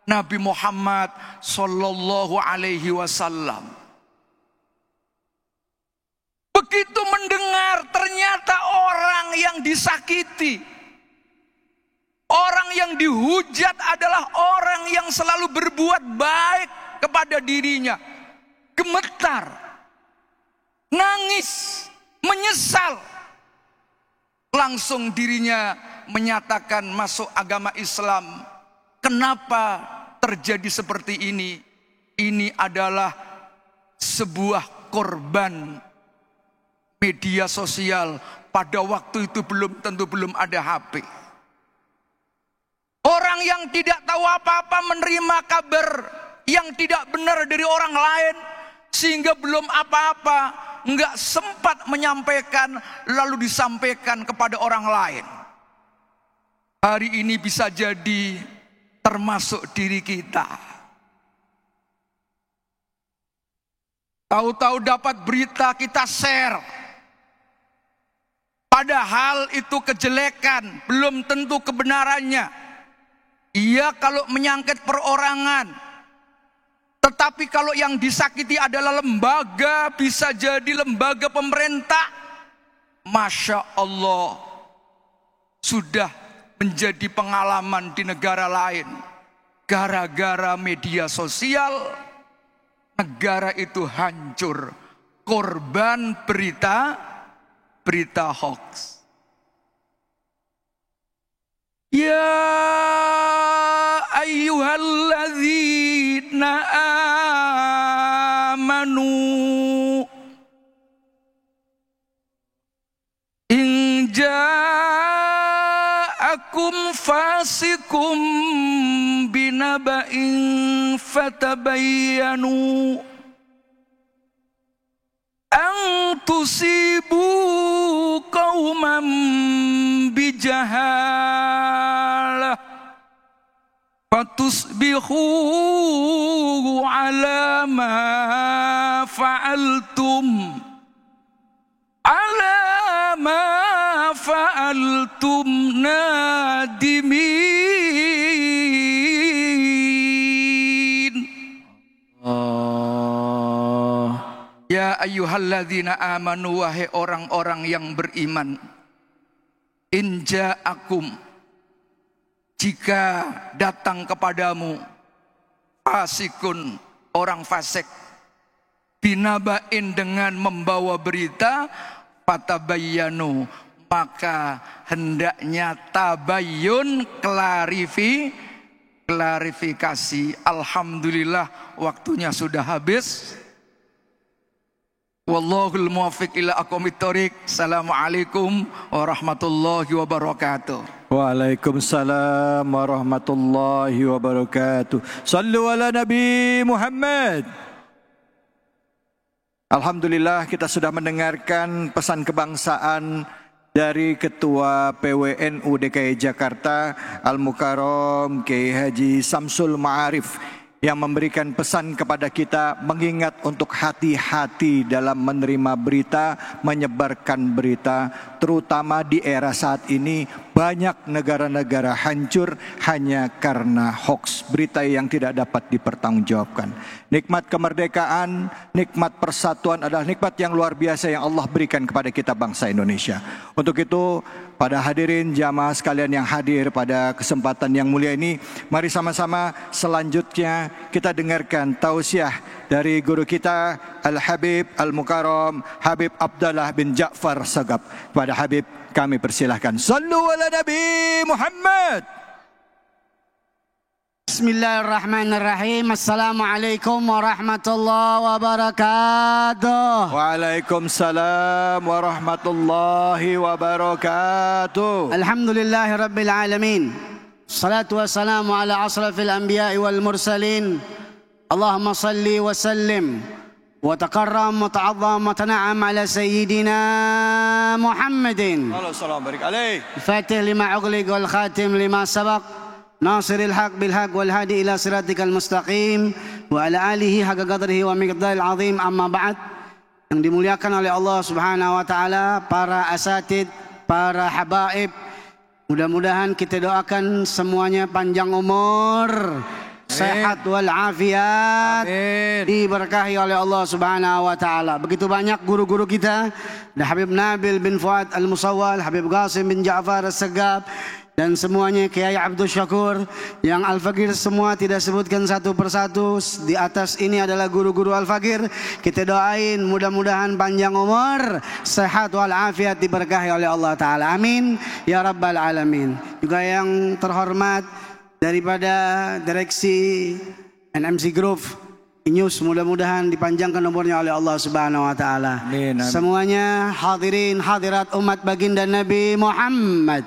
Nabi Muhammad sallallahu alaihi wasallam. Begitu mendengar ternyata orang yang disakiti, orang yang dihujat adalah orang yang selalu berbuat baik kepada dirinya. Gemetar, nangis, menyesal. Langsung dirinya menyatakan masuk agama Islam. Kenapa terjadi seperti ini? Ini adalah sebuah korban media sosial. Pada waktu itu tentu belum ada HP. Orang yang tidak tahu apa-apa menerima kabar yang tidak benar dari orang lain, sehingga belum apa-apa, nggak sempat menyampaikan, lalu disampaikan kepada orang lain. Hari ini bisa jadi termasuk diri kita. Tahu-tahu dapat berita kita share. Padahal itu kejelekan, belum tentu kebenarannya. Iya kalau menyangkut perorangan. Tetapi kalau yang disakiti adalah lembaga, bisa jadi lembaga pemerintah. Masya Allah, sudah menjadi pengalaman di negara lain. Gara-gara media sosial, negara itu hancur. Korban berita hoax. Ya ayyuhalladzina amanu in ja'akum fasikum binaba'in fatabayyanu an tusibu qauman bijahalah fatusbihu ala ma fa'altum nadimin. Ya ayyuhalladzina amanu, wahai orang-orang yang beriman, in ja'akum, jika datang kepadamu fasikun, orang fasik, binaba'in, dengan membawa berita, fatabayyanu, maka hendaknya tabayyun, klarifikasi. Alhamdulillah waktunya sudah habis. Wallahul muwaffiq ila aqwamit thoriq. Assalamualaikum warahmatullahi wabarakatuh. Waalaikumsalam warahmatullahi wabarakatuh. Sallu ala Nabi Muhammad. Alhamdulillah kita sudah mendengarkan pesan kebangsaan dari Ketua PWNU DKI Jakarta Al-Mukarram Kiai Haji Samsul Ma'arif, yang memberikan pesan kepada kita mengingat untuk hati-hati dalam menerima berita, menyebarkan berita, terutama di era saat ini banyak negara-negara hancur hanya karena hoax, berita yang tidak dapat dipertanggungjawabkan. Nikmat kemerdekaan, nikmat persatuan adalah nikmat yang luar biasa yang Allah berikan kepada kita bangsa Indonesia. Untuk itu, pada hadirin jamaah sekalian yang hadir pada kesempatan yang mulia ini, mari sama-sama selanjutnya kita dengarkan tausiah dari guru kita Al-Habib Al-Mukarram Habib Abdullah bin Ja'far Sagab. Kepada Habib kami persilahkan. Sallu ala Nabi Muhammad. Bismillahirrahmanirrahim. Assalamualaikum warahmatullahi wabarakatuh. Waalaikumsalam warahmatullahi wabarakatuh. Alhamdulillahirabbil alamin. Salatu wassalamu ala asrafil anbiya'i wal mursalin. Allahumma salli wa sallim wa taqarram wa ta'azzam wa tan'am ala sayyidina Muhammadin. Assalamu barik alaih. Fatih lima ughliq wal khatim lima sabaq. Nasiril haq bil haq wal hadi ila siratikal mustaqim wa ala alihi haqqa qadrihi wa miqdaril azim. Amma ba'd. Yang dimuliakan oleh Allah Subhanahu wa taala, para asatid, para habaib Mudah-mudahan kita doakan semuanya panjang umur, sehat walafiat, diberkahi oleh Allah Subhanahu wa taala. Begitu banyak guru-guru kita, ada Habib Nabil bin Fuad Al-Musawwal, Habib Qasim bin Ja'far As-Segab, dan semuanya Kiai Abdul Syakur, yang Al-Faqir semua tidak sebutkan satu persatu. Di atas ini adalah guru-guru Al-Faqir. Kita doain mudah-mudahan panjang umur, sehat walafiat, diberkahi oleh Allah taala. Amin ya rabbal alamin. Juga yang terhormat daripada direksi NMC Group News, mudah-mudahan dipanjangkan umurnya oleh Allah Subhanahu wa taala. Amin, amin. Semuanya hadirin hadirat umat baginda Nabi Muhammad.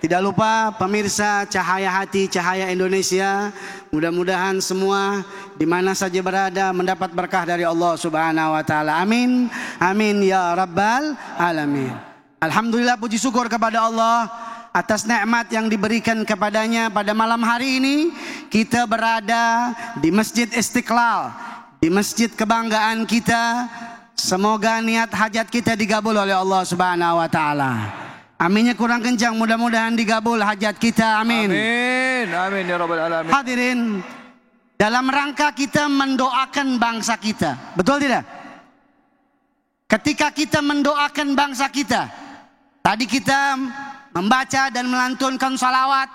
Tidak lupa pemirsa Cahaya Hati, Cahaya Indonesia, mudah-mudahan semua di mana saja berada mendapat berkah dari Allah Subhanahu wa taala. Amin. Amin ya rabbal alamin. Alhamdulillah, puji syukur kepada Allah atas nikmat yang diberikan kepadanya pada malam hari ini. Kita berada di Masjid Istiqlal, di masjid kebanggaan kita. Semoga niat hajat kita digabul oleh Allah Subhanahu wa taala. Aminnya kurang kencang, mudah-mudahan digabul hajat kita. Amin. Amin. Amin ya rabbal alamin. Hadirin, dalam rangka kita mendoakan bangsa kita, betul tidak? Ketika kita mendoakan bangsa kita, tadi kita membaca dan melantunkan salawat,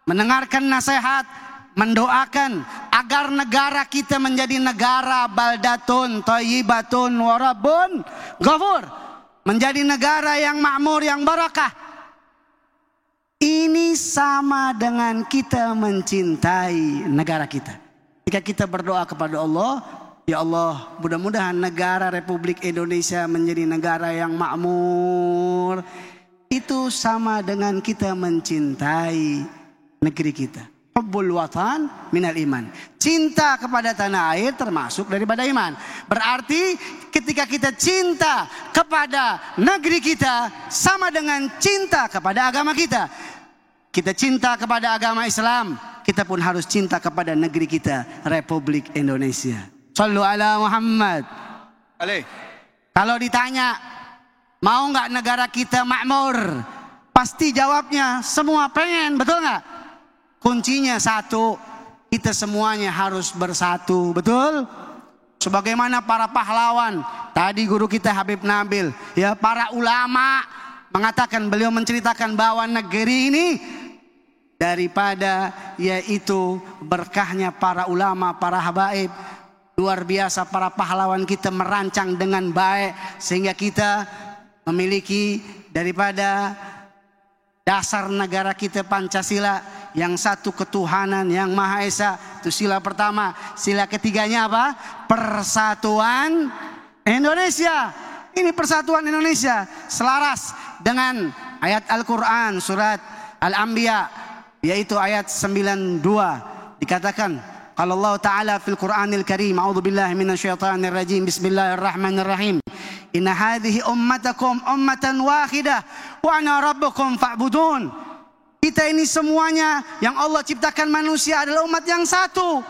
mendengarkan nasihat, mendoakan agar negara kita menjadi negara baldatun thayyibatun wa rabbun ghafur, menjadi negara yang makmur, yang barakah. Ini sama dengan kita mencintai negara kita. Jika kita berdoa kepada Allah, ya Allah, mudah-mudahan negara Republik Indonesia menjadi negara yang makmur. Itu sama dengan kita mencintai negeri kita. Hubbul watan minal iman. Cinta kepada tanah air termasuk daripada iman. Berarti ketika kita cinta kepada negeri kita sama dengan cinta kepada agama kita. Kita cinta kepada agama Islam, kita pun harus cinta kepada negeri kita, Republik Indonesia. Shallu ala Muhammad. Kalau ditanya, mau nggak negara kita makmur? Pasti jawabnya semua pengen, betul nggak? Kuncinya satu, kita semuanya harus bersatu, betul? Sebagaimana para pahlawan, tadi guru kita Habib Nabil, ya, para ulama mengatakan, beliau menceritakan bahwa negeri ini daripada yaitu berkahnya para ulama, para habaib, luar biasa para pahlawan kita merancang dengan baik sehingga kita memiliki daripada dasar negara kita Pancasila, yang satu ketuhanan yang Maha Esa. Itu sila pertama. Sila ketiganya apa? Persatuan Indonesia. Ini persatuan Indonesia selaras dengan ayat Al-Quran surat Al-Anbiya, yaitu ayat 92. Dikatakan kalau Allah Ta'ala fil Quranil Karim, a'udzubillahi minasyaitonir rajim, bismillahirrahmanirrahim, inna hadhihi ummatakum ummatan wahidah wa ana rabbukum fa'budun. Kita ini semuanya yang Allah ciptakan manusia adalah umat yang satu.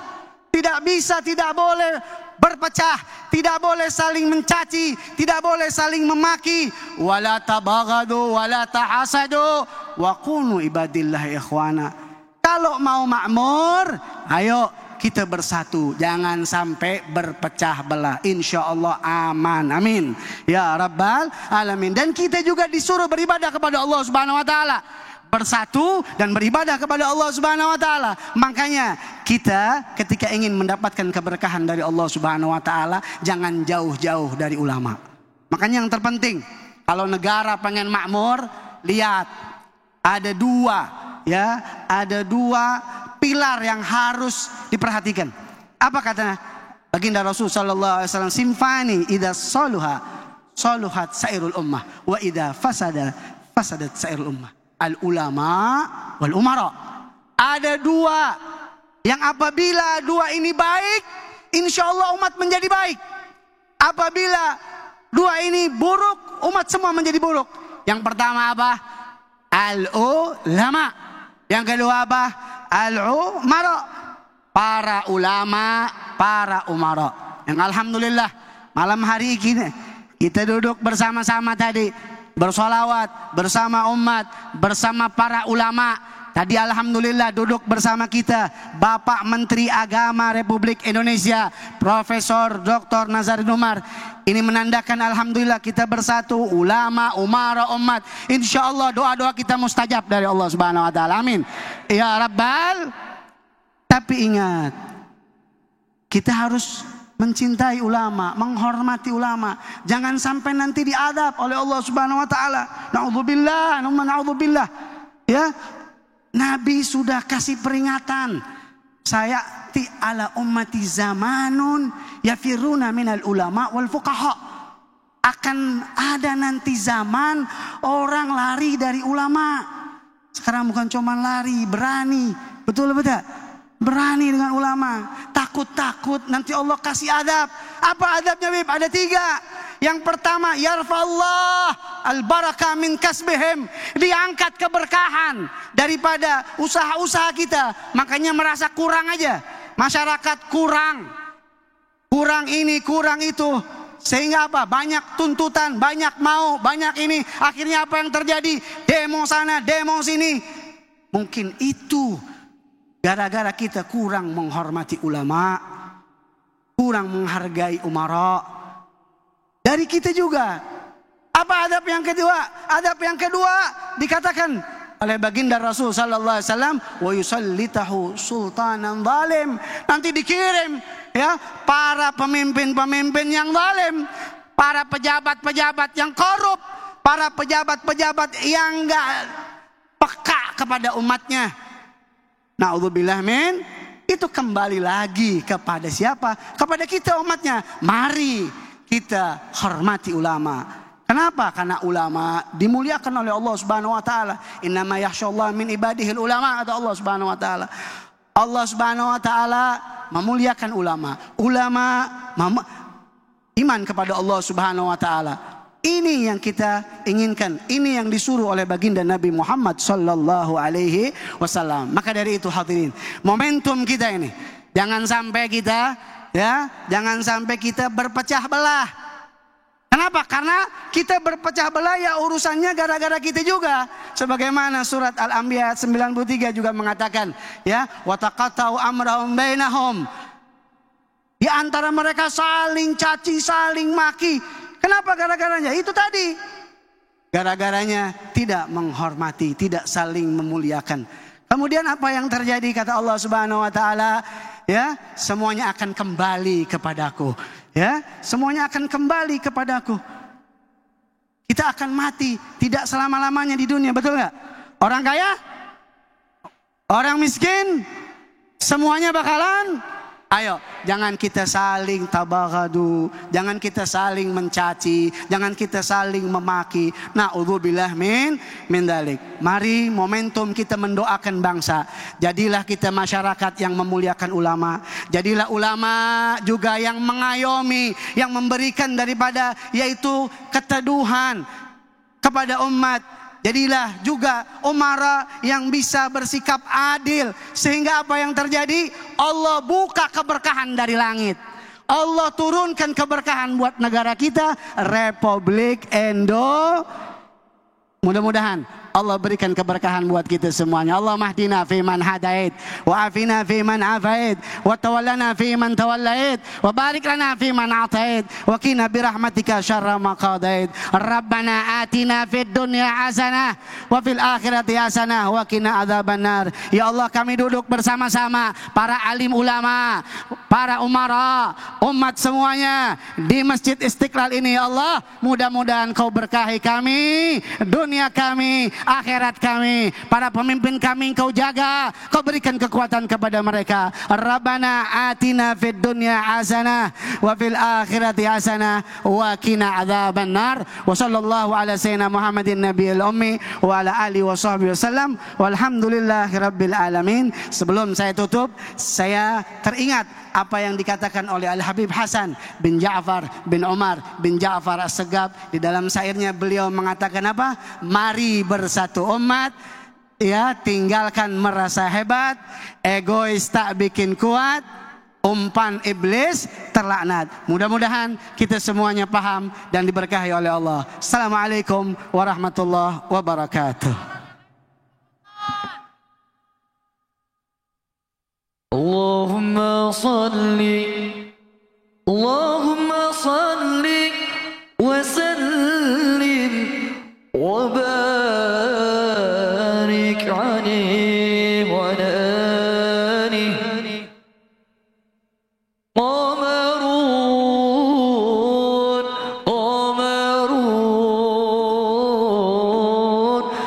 Tidak bisa, tidak boleh berpecah, tidak boleh saling mencaci, tidak boleh saling memaki. Wala tabaghadu wala tahasadu wa kunu ibadillahi ikhwana. Kalau mau makmur, ayo kita bersatu, jangan sampai berpecah belah. Insya Allah aman, amin ya rabbal alamin. Dan kita juga disuruh beribadah kepada Allah Subhanahu wa taala, bersatu dan beribadah kepada Allah Subhanahu wa taala. Makanya kita ketika ingin mendapatkan keberkahan dari Allah Subhanahu wa taala, jangan jauh-jauh dari ulama. Makanya yang terpenting, kalau negara pengen makmur, lihat ada dua, ya, ada dua pilar yang harus diperhatikan. Apa katanya baginda Rasul sallallahu alaihi wasallam? Simfani idza saluha saluhat sairul ummah wa idza fasada fasadat sairul ummah. Al-ulama wal umara. Ada dua yang apabila dua ini baik, insya Allah umat menjadi baik. Apabila dua ini buruk, umat semua menjadi buruk. Yang pertama apa? Al-ulama. Yang kedua apa? Al-umara. Para ulama, para umara. Yang alhamdulillah malam hari ini kita duduk bersama-sama tadi. bersolawat bersama umat, bersama para ulama. Tadi alhamdulillah duduk bersama kita Bapak Menteri Agama Republik Indonesia, Profesor Dr. Nazaruddin Umar. Ini menandakan alhamdulillah kita bersatu, ulama, umara, umat. Insya Allah doa-doa kita mustajab dari Allah Subhanahu Wa Taala. Amin. Ya Rabbal. Tapi ingat, kita harus mencintai ulama, menghormati ulama. Jangan sampai nanti diadab oleh Allah Subhanahu Wa Taala. Na'udzubillah, na'udzubillah. Ya, Nabi sudah kasih peringatan. Sayati ala ummati zamanun yafiruna minal ulama wal fuqaha. Akan ada nanti zaman orang lari dari ulama. Sekarang bukan cuma lari, berani. Betul betul? Berani dengan ulama. Takut-takut nanti Allah kasih adab. Apa adabnya, Bib? Ada 3. Yang pertama, yarfa'allah al-barakah min kasbihim. Diangkat keberkahan daripada usaha-usaha kita. Makanya merasa kurang aja. Masyarakat kurang. Kurang ini, kurang itu. Sehingga apa? Banyak tuntutan, banyak mau, banyak ini. Akhirnya apa yang terjadi? Demo sana, demo sini. Mungkin itu gara-gara kita kurang menghormati ulama, kurang menghargai umara. Dari kita juga. Apa adab yang kedua? Adab yang kedua dikatakan oleh baginda Rasul sallallahu alaihi wasallam, wa yusallitahu sultanan zalim. Nanti dikirim ya para pemimpin-pemimpin yang zalim, para pejabat-pejabat yang korup, para pejabat-pejabat yang enggak peka kepada umatnya. Na'udzubillah min. Itu kembali lagi kepada siapa? Kepada kita umatnya. Mari kita hormati ulama. Kenapa? Karena ulama dimuliakan oleh Allah Subhanahu Wa Taala. Innama yakhshallah min ibadihil ulama, kata Allah Subhanahu Wa Taala. Allah Subhanahu Wa Taala memuliakan ulama. Ulama iman kepada Allah Subhanahu Wa Taala. Ini yang kita inginkan. Ini yang disuruh oleh baginda Nabi Muhammad sallallahu alaihi wasallam. Maka dari itu hadirin, momentum kita ini jangan sampai kita jangan sampai kita berpecah belah. Kenapa? Karena kita berpecah belah ya urusannya gara-gara kita juga. Sebagaimana surat Al-Anbiya 93 juga mengatakan, ya, wa taqatau amrahum bainahum. Di antara mereka saling caci, saling maki. Kenapa gara-garanya? Itu tadi. Gara-garanya tidak menghormati, tidak saling memuliakan. Kemudian apa yang terjadi? Kata Allah Subhanahu Wa Taala, ya, semuanya akan kembali kepadaku. Ya, semuanya akan kembali kepadaku. Kita akan mati, tidak selama-lamanya di dunia, betul nggak? Orang kaya, orang miskin, semuanya bakalan. Ayo, jangan kita saling tabaghadu, jangan kita saling mencaci, jangan kita saling memaki. Na'udzubillah min dalik. Mari momentum kita mendoakan bangsa. Jadilah kita masyarakat yang memuliakan ulama. Jadilah ulama juga yang mengayomi, yang memberikan daripada yaitu keteduhan kepada umat. Jadilah juga umara yang bisa bersikap adil. Sehingga apa yang terjadi? Allah buka keberkahan dari langit. Allah turunkan keberkahan buat negara kita, Republik Indonesia. Mudah-mudahan Allah berikan keberkahan buat kita semuanya. Allah mahdina fi man hadait, wa afina fi man afait, wa tawallana fi man tawallait, wa barik lana fi man atait, wa qina bi rahmatika syarra ma qadait. Rabbana atina fid dunya hasanah wa fil akhirati hasanah wa qina adzabannar. Ya Allah, kami duduk bersama-sama para alim ulama, para umara, umat semuanya di Masjid Istiqlal ini. Ya Allah, mudah-mudahan Kau berkahi kami, dunia kami, akhirat kami, para pemimpin kami Kau jaga, Kau berikan kekuatan kepada mereka. Rabbana atina fid dunya hasanah wa fil akhirati hasanah wa qina adzabannar. Wa sallallahu ala sayyidina Muhammadin nabiyil ummi wa ala alihi wa sahbihi wasallam. Walhamdulillahirabbil alamin. Sebelum saya tutup, saya teringat apa yang dikatakan oleh Al-Habib Hasan bin Ja'far bin Umar bin Ja'far As-Segaf. Di dalam syairnya beliau mengatakan apa? Mari bersatu umat, ya, tinggalkan merasa hebat, egois tak bikin kuat, umpan iblis terlaknat. Mudah-mudahan kita semuanya paham dan diberkahi oleh Allah. Assalamualaikum warahmatullahi wabarakatuh. Allahumma salli wa sallim wa barik alaihi wa ala alihi.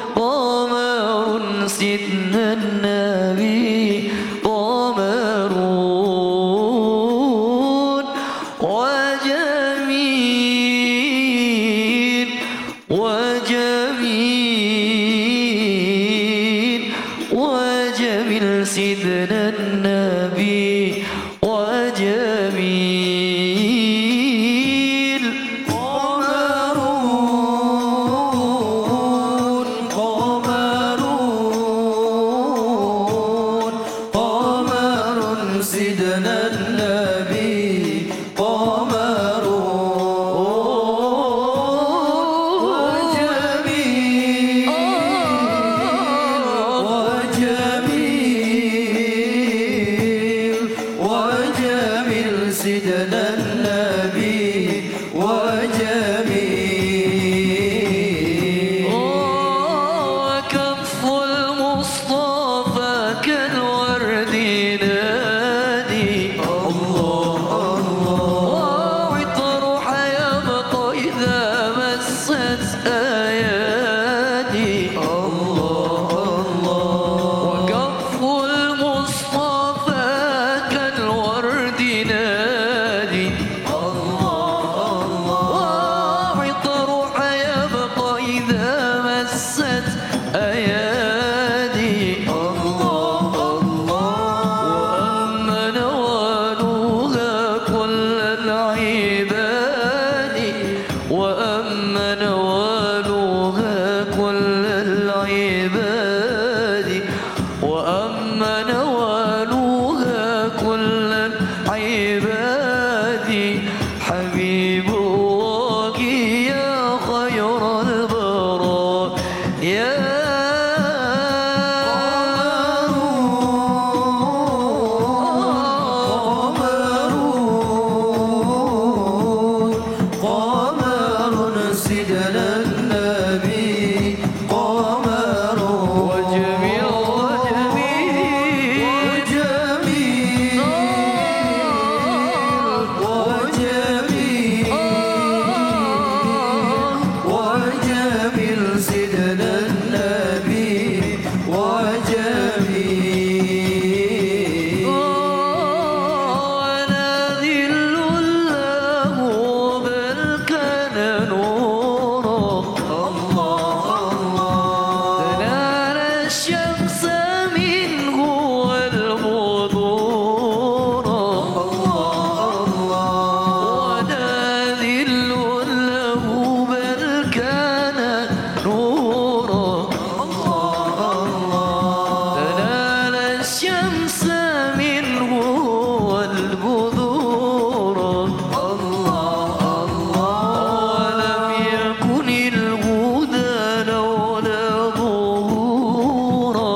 قمر سيدنا النبي قمر وجميل وجميل سيدنا النبي وجميل قمر سيدنا النبي قمر وجميل سيدنا النبي وجميل وكف المصطفى كالورد نادي الله وعطر حيبقى إذا مست أيادي وكف المصطفى كالورد نادي وعطر حيبقى إذا مست أيادي وأما نوالها كل العباد وأما نوالها كل العباد وأما نوالها كل العباد حبيب الله يا خير البراء يا قمر سيدنا النبي قمر وجميل وجميل سيدنا النبي وجميل ولا ذل له بل كان نورا تنال الشمس منه والبذور ولا ذل له بل كان نورا تنال الشمس منه والبذور ولم يكن الهدى لولا ظهورا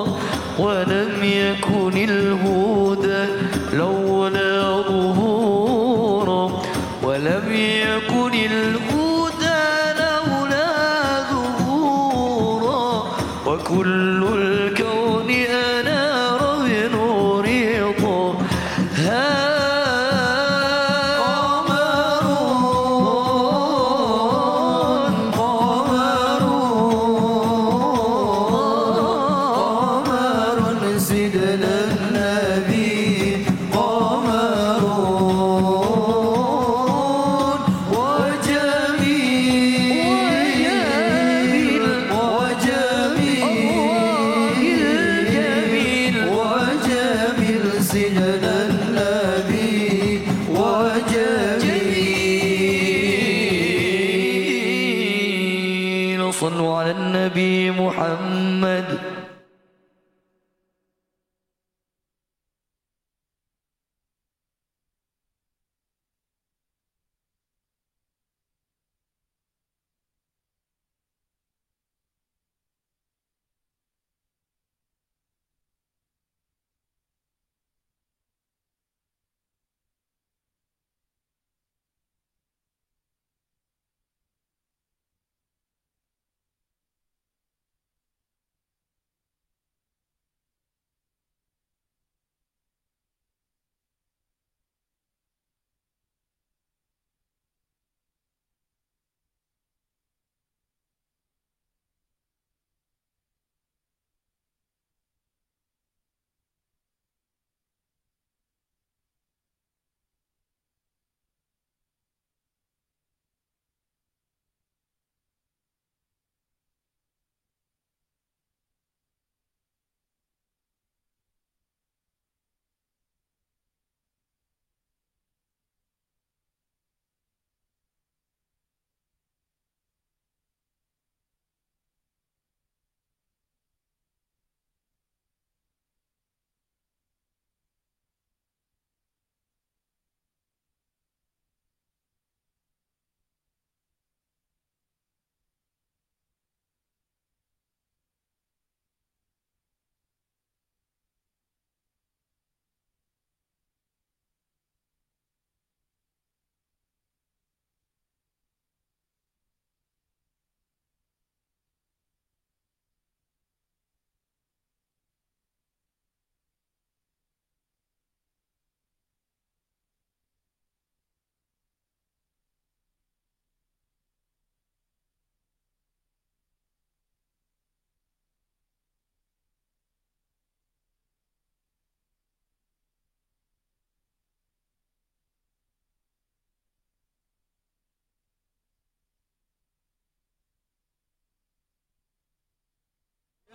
ولم يكن الهدى لولا ظهورا ولم يكن الهدى لولا ظهورا وكل الكون أنار بنور قمر سيدنا النبي قمر وجميل سيدنا النبي وجميل صلوا على النبي محمد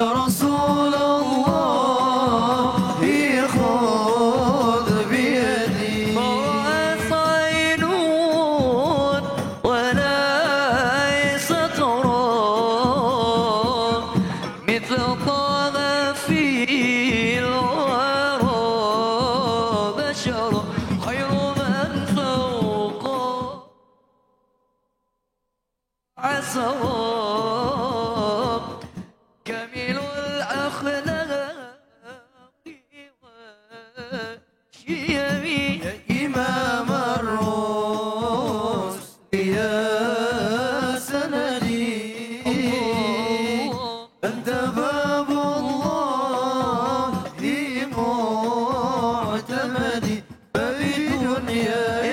يا رسول الله خذ بيدي وصينون وليس ترى مثل طه في الورى بشر خير من فوق عسى كامل الأخلاق والشيم يا إمام الرسل يا سندي أنت باب الله معتمدي باب دنياي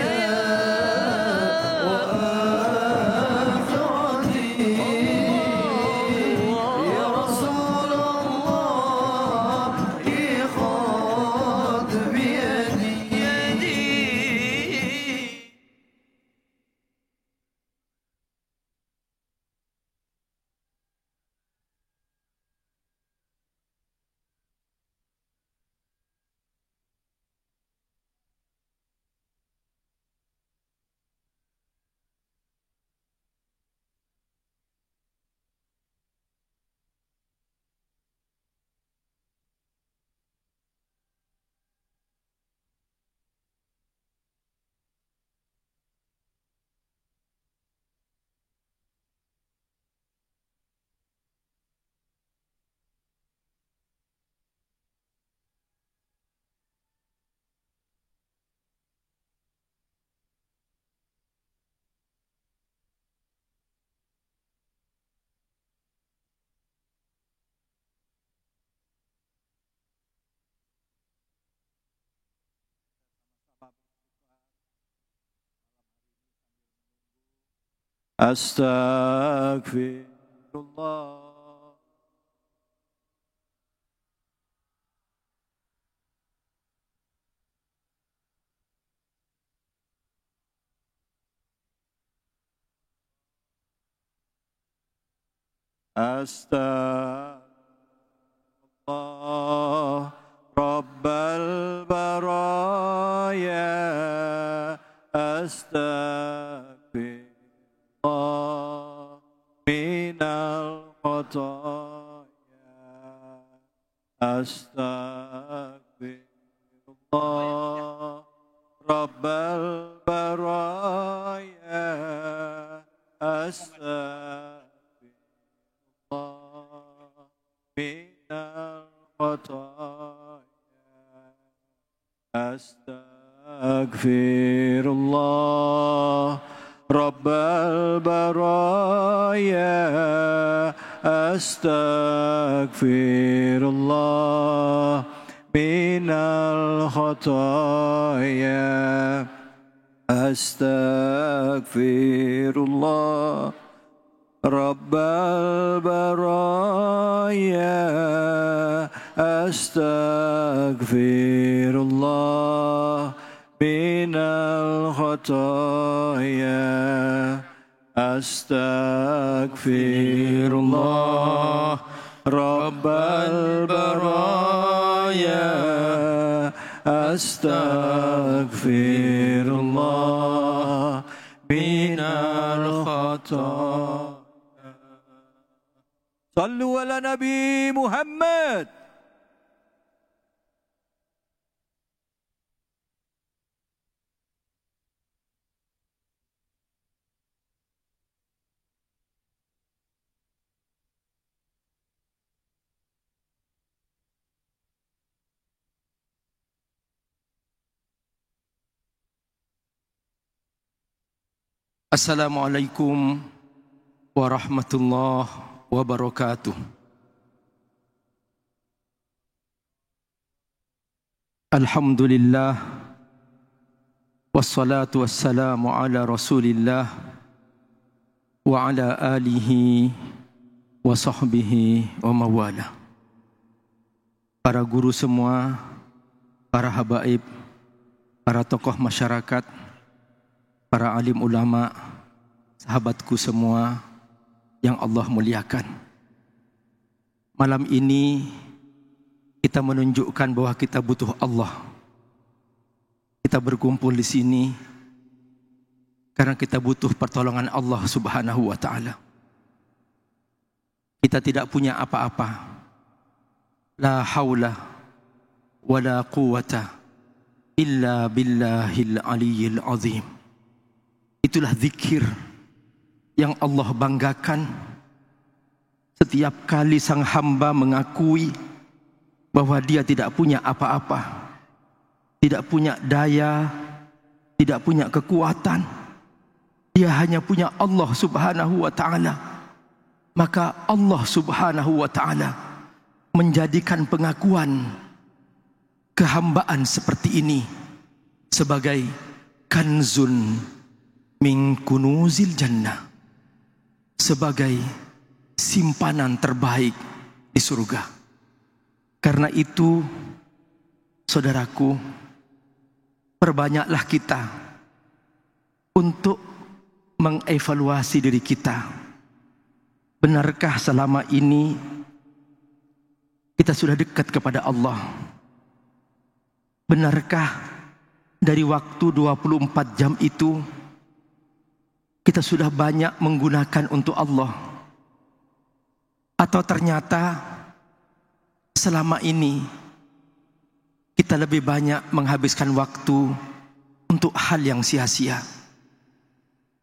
وآخرتي يا رسول الله خذ بيدي Astaghfirullah. Astaghfirullah. Rabbal baraya. Astaghfirullah. Minal khataya. Astaghfirullah. Rabbal baraya. Astaghfirullah. Minal khataya. Astaghfirullah. Rabbal baraya. Astaghfirullah. Minal khataya. Astaghfirullah. Rabbal baraya. Astaghfirullah. Minal khataya. Astaghfirullah. Rabbal baraya. Astaghfirullah. Minal khataya. Sallu ala Nabi Muhammad. Assalamualaikum warahmatullahi wabarakatuh. Alhamdulillah wassalatu wassalamu ala Rasulillah wa ala alihi wa sahbihi wa mawala. Para guru semua, para habaib, para tokoh masyarakat, para alim ulama, sahabatku semua yang Allah muliakan. Malam ini kita menunjukkan bahwa kita butuh Allah. Kita berkumpul di sini karena kita butuh pertolongan Allah Subhanahu wa taala. Kita tidak punya apa-apa. La haula wala quwata illa billahil aliyyil azim. Itulah zikir yang Allah banggakan setiap kali sang hamba mengakui bahwa dia tidak punya apa-apa, tidak punya daya, tidak punya kekuatan. Dia hanya punya Allah Subhanahu wa taala. Maka Allah Subhanahu wa taala menjadikan pengakuan kehambaan seperti ini sebagai kanzun min kunuzil jannah, sebagai simpanan terbaik di surga. Karena itu, saudaraku, perbanyaklah kita untuk mengevaluasi diri kita. Benarkah selama ini kita sudah dekat kepada Allah? Benarkah dari waktu 24 jam itu kita sudah banyak menggunakan untuk Allah? Atau ternyata selama ini kita lebih banyak menghabiskan waktu untuk hal yang sia-sia,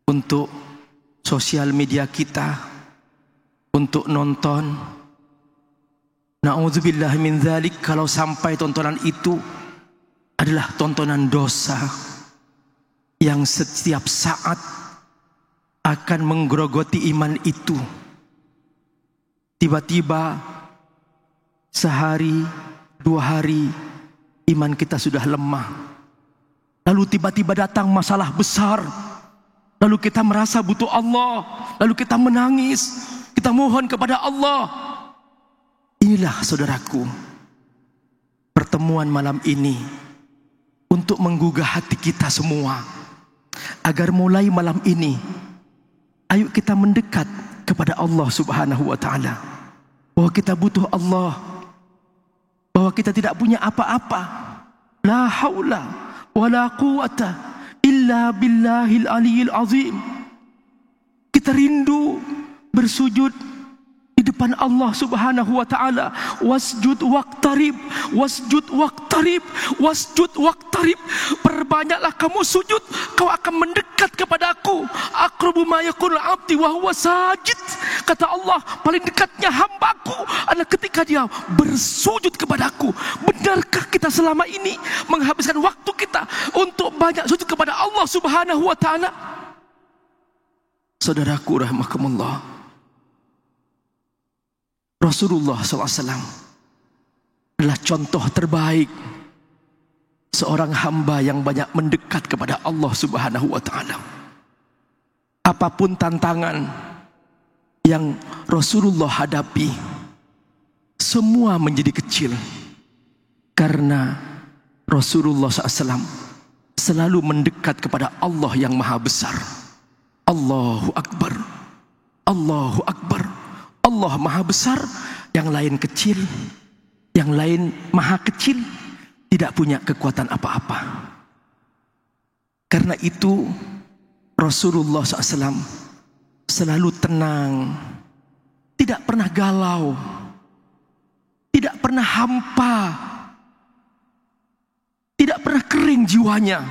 untuk sosial media kita, untuk nonton. Na'udzubillah min dzalik, kalau sampai tontonan itu adalah tontonan dosa yang setiap saat akan menggerogoti iman itu. Tiba-tiba sehari, 2 hari iman kita sudah lemah. Lalu tiba-tiba datang masalah besar. Lalu kita merasa butuh Allah. Lalu kita menangis. Kita mohon kepada Allah. Inilah saudaraku, pertemuan malam ini untuk menggugah hati kita semua, agar mulai malam ini ayo kita mendekat kepada Allah Subhanahu wa taala. Bahwa kita butuh Allah, bahwa kita tidak punya apa-apa. La haula wala quwata illa billahil aliyyil azim. Kita rindu bersujud di depan Allah Subhanahu wa taala. Wasjud waqtarib, wasjud waqtarib, wasjud waqtarib. Perbanyaklah kamu sujud, kau akan mendekat kepadaku. Aqrabu ma yakunul abdi wa huwa sajid. Kata Allah, paling dekatnya hambaku adalah ketika dia bersujud kepadaku. Benarkah kita selama ini menghabiskan waktu kita untuk banyak sujud kepada Allah Subhanahu wa taala? Saudaraku rahimakumullah, Rasulullah SAW adalah contoh terbaik seorang hamba yang banyak mendekat kepada Allah Subhanahu wa taala. Apapun tantangan yang Rasulullah hadapi, semua menjadi kecil karena Rasulullah SAW selalu mendekat kepada Allah yang maha besar. Allahu Akbar, Allahu Akbar. Allah maha besar, yang lain kecil, yang lain maha kecil, tidak punya kekuatan apa-apa. Karena itu Rasulullah SAW selalu tenang, tidak pernah galau, tidak pernah hampa, tidak pernah kering jiwanya.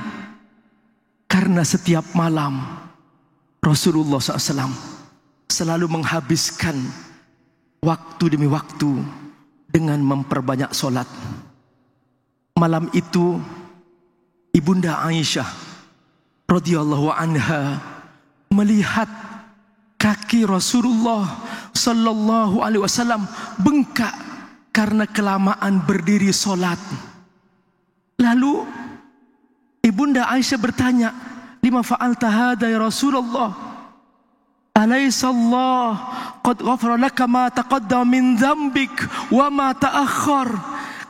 Karena setiap malam Rasulullah SAW selalu menghabiskan waktu demi waktu dengan memperbanyak solat. Malam itu Ibunda Aisyah radhiyallahu anha melihat kaki Rasulullah sallallahu alaihi wasallam bengkak karena kelamaan berdiri solat. Lalu Ibunda Aisyah bertanya, "Lima fa'alta hadza ya Rasulullah? Alaysa Allah qad ghafara laka ma taqaddama min dzambik wa ma ta'akhkhar?"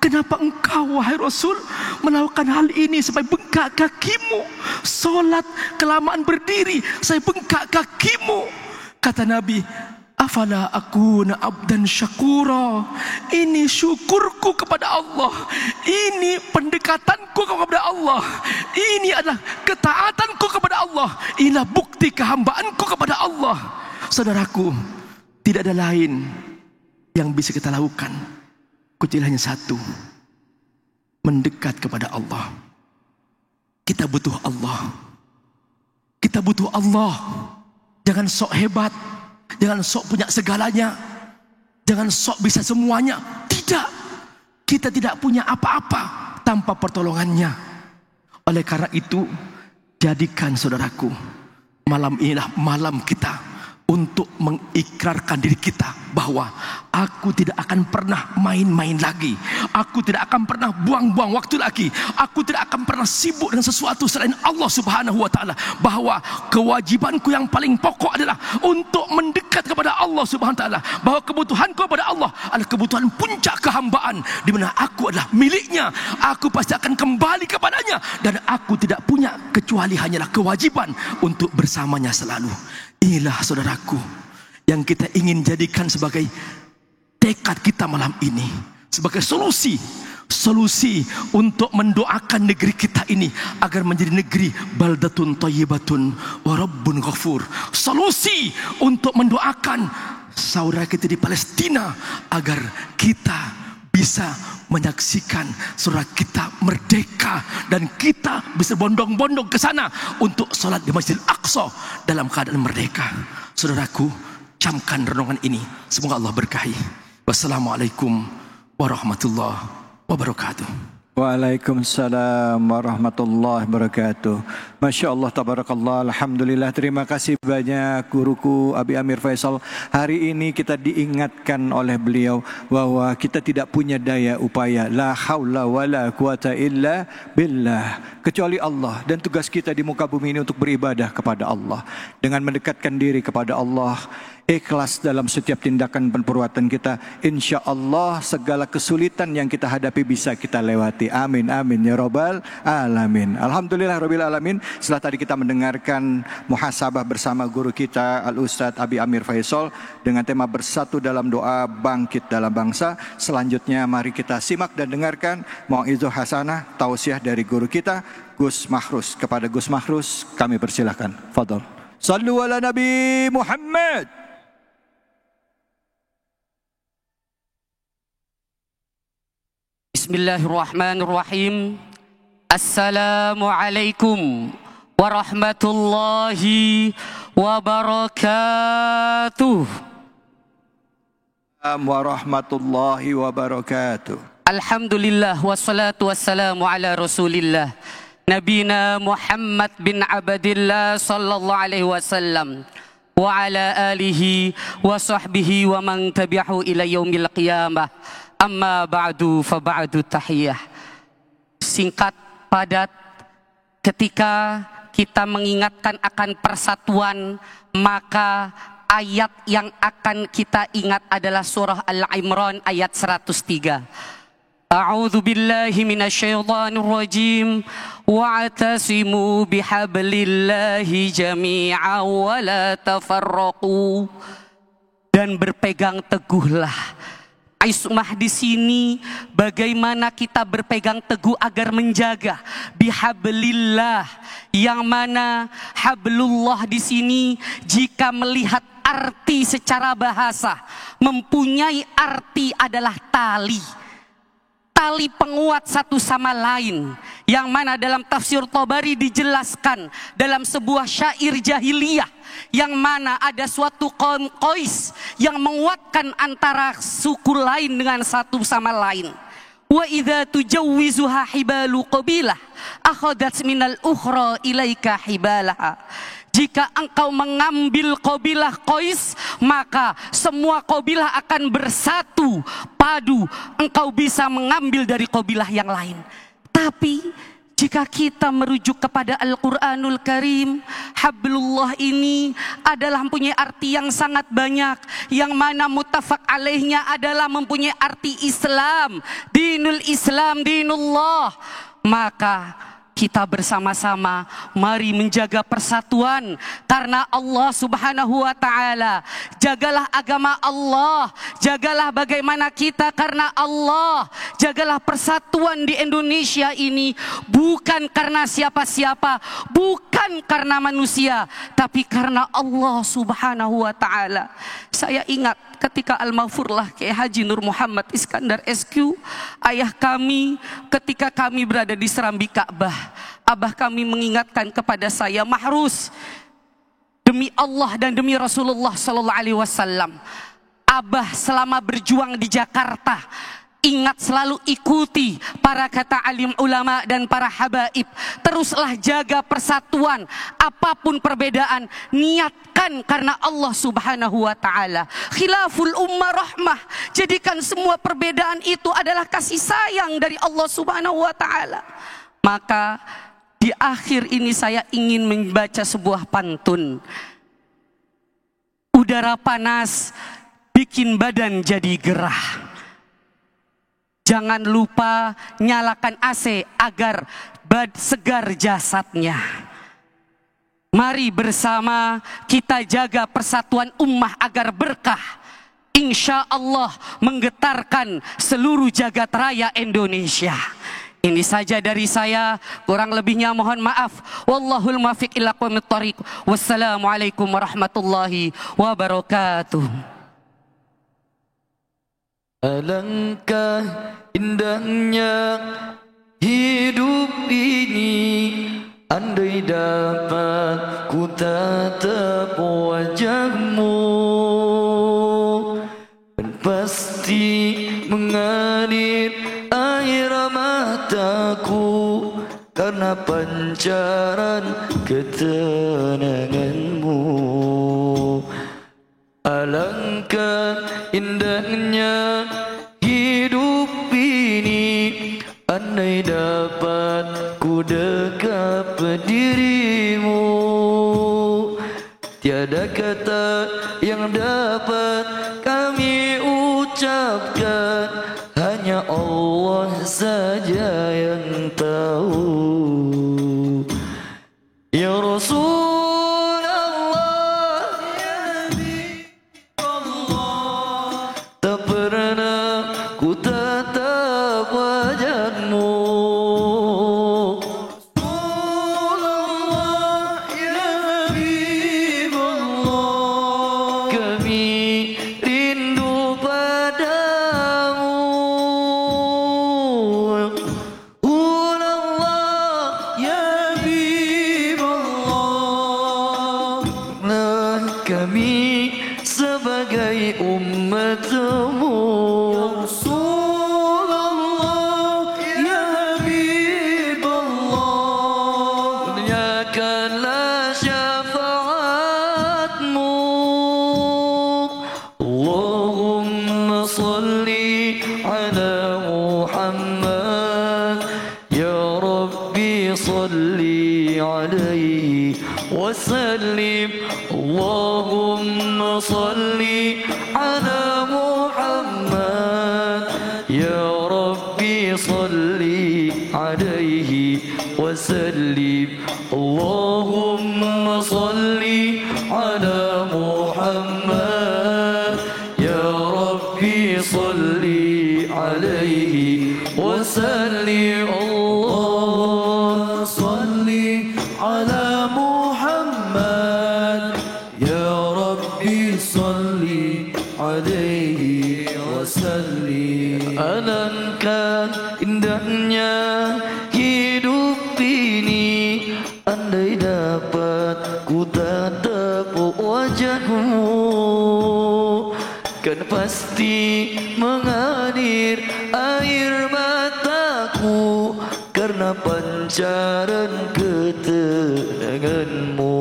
Kenapa engkau wahai Rasul melakukan hal ini sampai bengkak kakimu? Salat kelamaan berdiri, saya bengkak kakimu. Kata Nabi, Afala akuna abdan syakura. Ini syukurku kepada Allah. Ini pendekatanku kepada Allah. Ini adalah ketaatanku kepada Allah. Inilah bukti kehambaanku kepada Allah. Saudaraku, tidak ada lain yang bisa kita lakukan kecuali hanya satu, mendekat kepada Allah. Kita butuh Allah. Kita butuh Allah. Jangan sok hebat, jangan sok punya segalanya, jangan sok bisa semuanya. Tidak, kita tidak punya apa-apa tanpa pertolongannya. Oleh karena itu, jadikan saudaraku, malam inilah malam kita untuk mengikrarkan diri kita bahwa aku tidak akan pernah main-main lagi. Aku tidak akan pernah buang-buang waktu lagi. Aku tidak akan pernah sibuk dengan sesuatu selain Allah Subhanahu wa taala. Bahwa kewajibanku yang paling pokok adalah untuk mendekat kepada Allah Subhanahu wa taala. Bahwa kebutuhanku kepada Allah adalah kebutuhan puncak kehambaan, di mana aku adalah miliknya. Aku pasti akan kembali kepadanya, dan aku tidak punya kecuali hanyalah kewajiban untuk bersamanya selalu. Inilah saudaraku yang kita ingin jadikan sebagai tekad kita malam ini, sebagai solusi untuk mendoakan negeri kita ini agar menjadi negeri baldatun thayyibatun wa rabbun ghafur. Solusi untuk mendoakan saudara kita di Palestina agar kita bisa menyaksikan saudara kita merdeka, dan kita bisa bondong-bondong ke sana untuk sholat di Masjidil Aqsa dalam keadaan merdeka. Saudaraku, camkan renungan ini. Semoga Allah berkahi. Wassalamualaikum warahmatullahi wabarakatuh. Waalaikumsalam warahmatullahi wabarakatuh. Masya Allah, tabarakallah, alhamdulillah. Terima kasih banyak guruku Abi Amir Faisal. Hari ini kita diingatkan oleh beliau bahwa kita tidak punya daya upaya, la haula wala quwata illa billah, kecuali Allah. Dan tugas kita di muka bumi ini untuk beribadah kepada Allah, dengan mendekatkan diri kepada Allah, ikhlas dalam setiap tindakan dan perbuatan kita. Insya Allah segala kesulitan yang kita hadapi bisa kita lewati. Amin amin ya robbal alamin. Alhamdulillah robbil alamin. Setelah tadi kita mendengarkan muhasabah bersama guru kita Al Ustadz Abi Amir Faisal dengan tema bersatu dalam doa bangkit dalam bangsa. Selanjutnya mari kita simak dan dengarkan mau'izah hasanah tausiah dari guru kita Gus Mahrus. Kepada Gus Mahrus kami persilahkan. Fadhol. Sallu ala Nabi Muhammad. Bismillahirrahmanirrahim. Assalamualaikum warahmatullahi wabarakatuh. Warahmatullahi wabarakatuh. Alhamdulillah wassalatu wassalamu ala Rasulillah Nabina Muhammad bin Abdillah sallallahu alaihi wasallam wa ala alihi wa sahbihi wa man tabi'ahu ila yaumil qiyamah. Amma ba'du fa ba'du tahiyah. Singkat, padat, ketika kita mengingatkan akan persatuan, maka ayat yang akan kita ingat adalah surah Al-Imran ayat 103. A'udzu billahi minasyaitonir rajim. Wa'tasimu bihablillahi jami'an wa la tafarraqu. Dan berpegang teguhlah. Ismah di sini bagaimana kita berpegang teguh agar menjaga bihablillah, yang mana hablullah di sini jika melihat arti secara bahasa mempunyai arti adalah tali penguat satu sama lain, yang mana dalam tafsir Tabari dijelaskan dalam sebuah syair jahiliyah yang mana ada suatu kaum Qais yang menguatkan antara suku lain dengan satu sama lain. Wa idza tujawwizuha hibalu qabilah akhadat minal ukhra ilaika hibalaha. Jika engkau mengambil kabilah Qais, maka semua kabilah akan bersatu padu. Engkau bisa mengambil dari kabilah yang lain. Tapi jika kita merujuk kepada Al-Quranul Karim, hablullah ini adalah mempunyai arti yang sangat banyak, yang mana muttafaq alaihnya adalah mempunyai arti Islam, dinul Islam, dinullah. Maka kita bersama-sama mari menjaga persatuan karena Allah Subhanahu wa taala. Jagalah agama Allah, jagalah bagaimana kita karena Allah. Jagalah persatuan di Indonesia ini bukan karena siapa-siapa, bukan karena manusia, tapi karena Allah Subhanahu wa taala. Saya ingat ketika almarhumlah Kiai Haji Nur Muhammad Iskandar SQ, ayah kami ketika kami berada di serambi Ka'bah, abah kami mengingatkan kepada saya, Mahrus, demi Allah dan demi Rasulullah sallallahu alaihi wasallam, abah selama berjuang di Jakarta, ingat selalu ikuti para kata alim ulama dan para habaib. Teruslah jaga persatuan, apapun perbedaan, niatkan karena Allah Subhanahu wa taala. Khilaful ummah rahmah, jadikan semua perbedaan itu adalah kasih sayang dari Allah Subhanahu wa taala. Maka di akhir ini saya ingin membaca sebuah pantun. Udara panas bikin badan jadi gerah. Jangan lupa nyalakan AC agar segar jasadnya. Mari bersama kita jaga persatuan ummah agar berkah. Insya Allah menggetarkan seluruh jagat raya Indonesia. Ini saja dari saya, kurang lebihnya mohon maaf. Wallahul muwaffiq ila aqwamit thoriq. Wassalamualaikum warahmatullahi wabarakatuh. Alangkah indahnya hidup ini, andai dapat ku tatap wajahmu, dan pasti mengalir air mataku karena pancaran ketenanganmu. Alangkah indahnya hidup ini, andai dapat ku dekap dirimu. Tiada kata yang dapat kami ucapkan, hanya Allah saja yang tahu. Ya Rasulullah, ya Habibullah, tak pernah ku tatap wajahmu. Rasulullah, ya Habibullah, kami rindu padamu. Allah, ya Habibullah, nah kami sebagai umatmu. Rasulullah, ya Habibullah, dunyakanlah syafaatmu. Allahumma salli ala Muhammad, ya Rabbi salli alaihi wasallim. Allahumma salli ala Muhammad, ya Rabbi salli alaihi wasallim. Allahumma salli ala Muhammad, ya Rabbi salli alaihi wasallim. Allah salli ala Muhammad, ya Rabbi salli alaihi wasallim. Alangkah indahnya hidup ini, andai dapat ku tatap wajahmu, kan pasti mengalir air mataku karena pancaran ketenanganmu.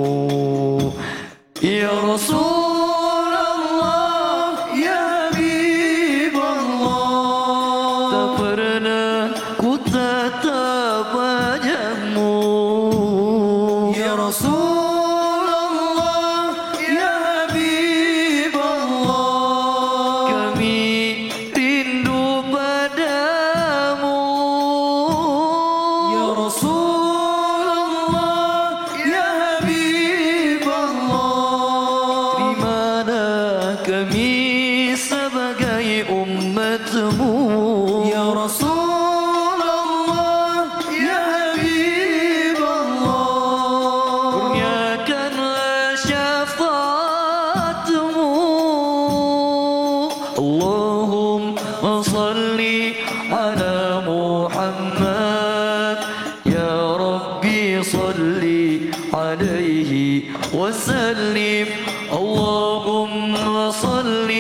Ya Rasulullah, ya Habibullah, tak pernah ku tatap wajahmu. Ya Rasulullah, ya Habibullah, kami rindu padamu. Ya Rasulullah, محمد يا ربي صل عليه وسلم اللهم صل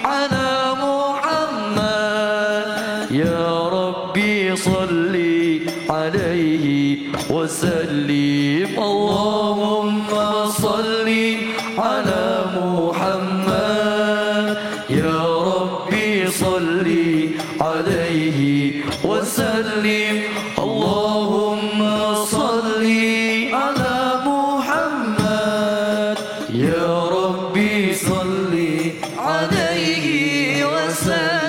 على محمد يا ربي صل عليه وسلم اللهم صل على محمد يا ربي صل عليه وسلم اللهم صل على محمد يا ربي صل عليه وسلم.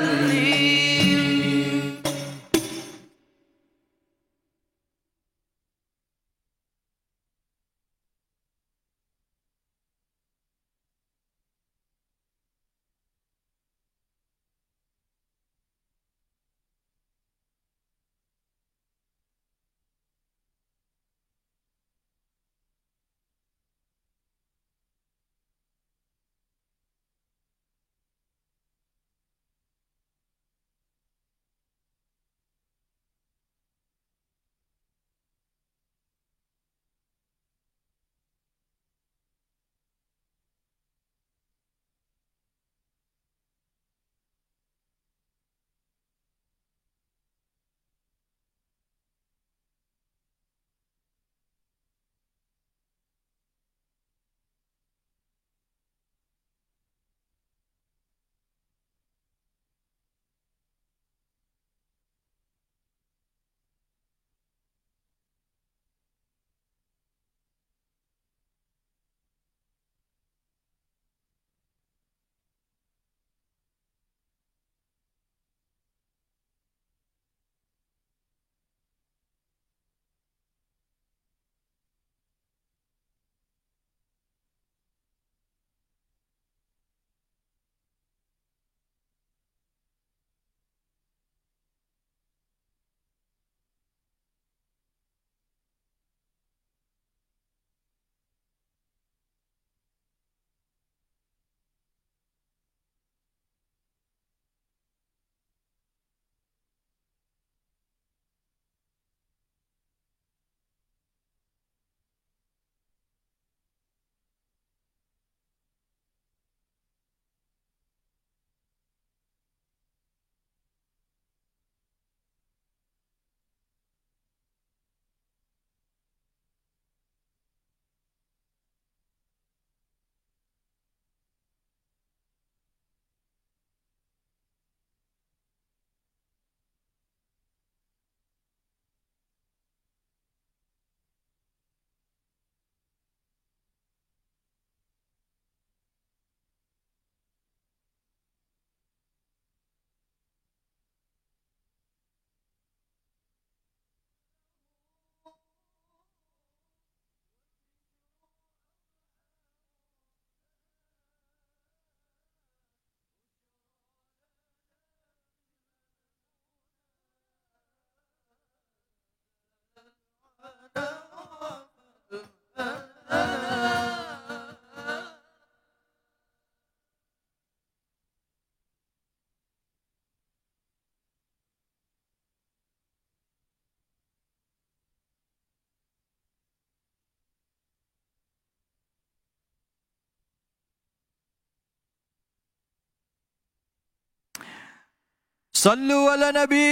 Sallu ala Nabi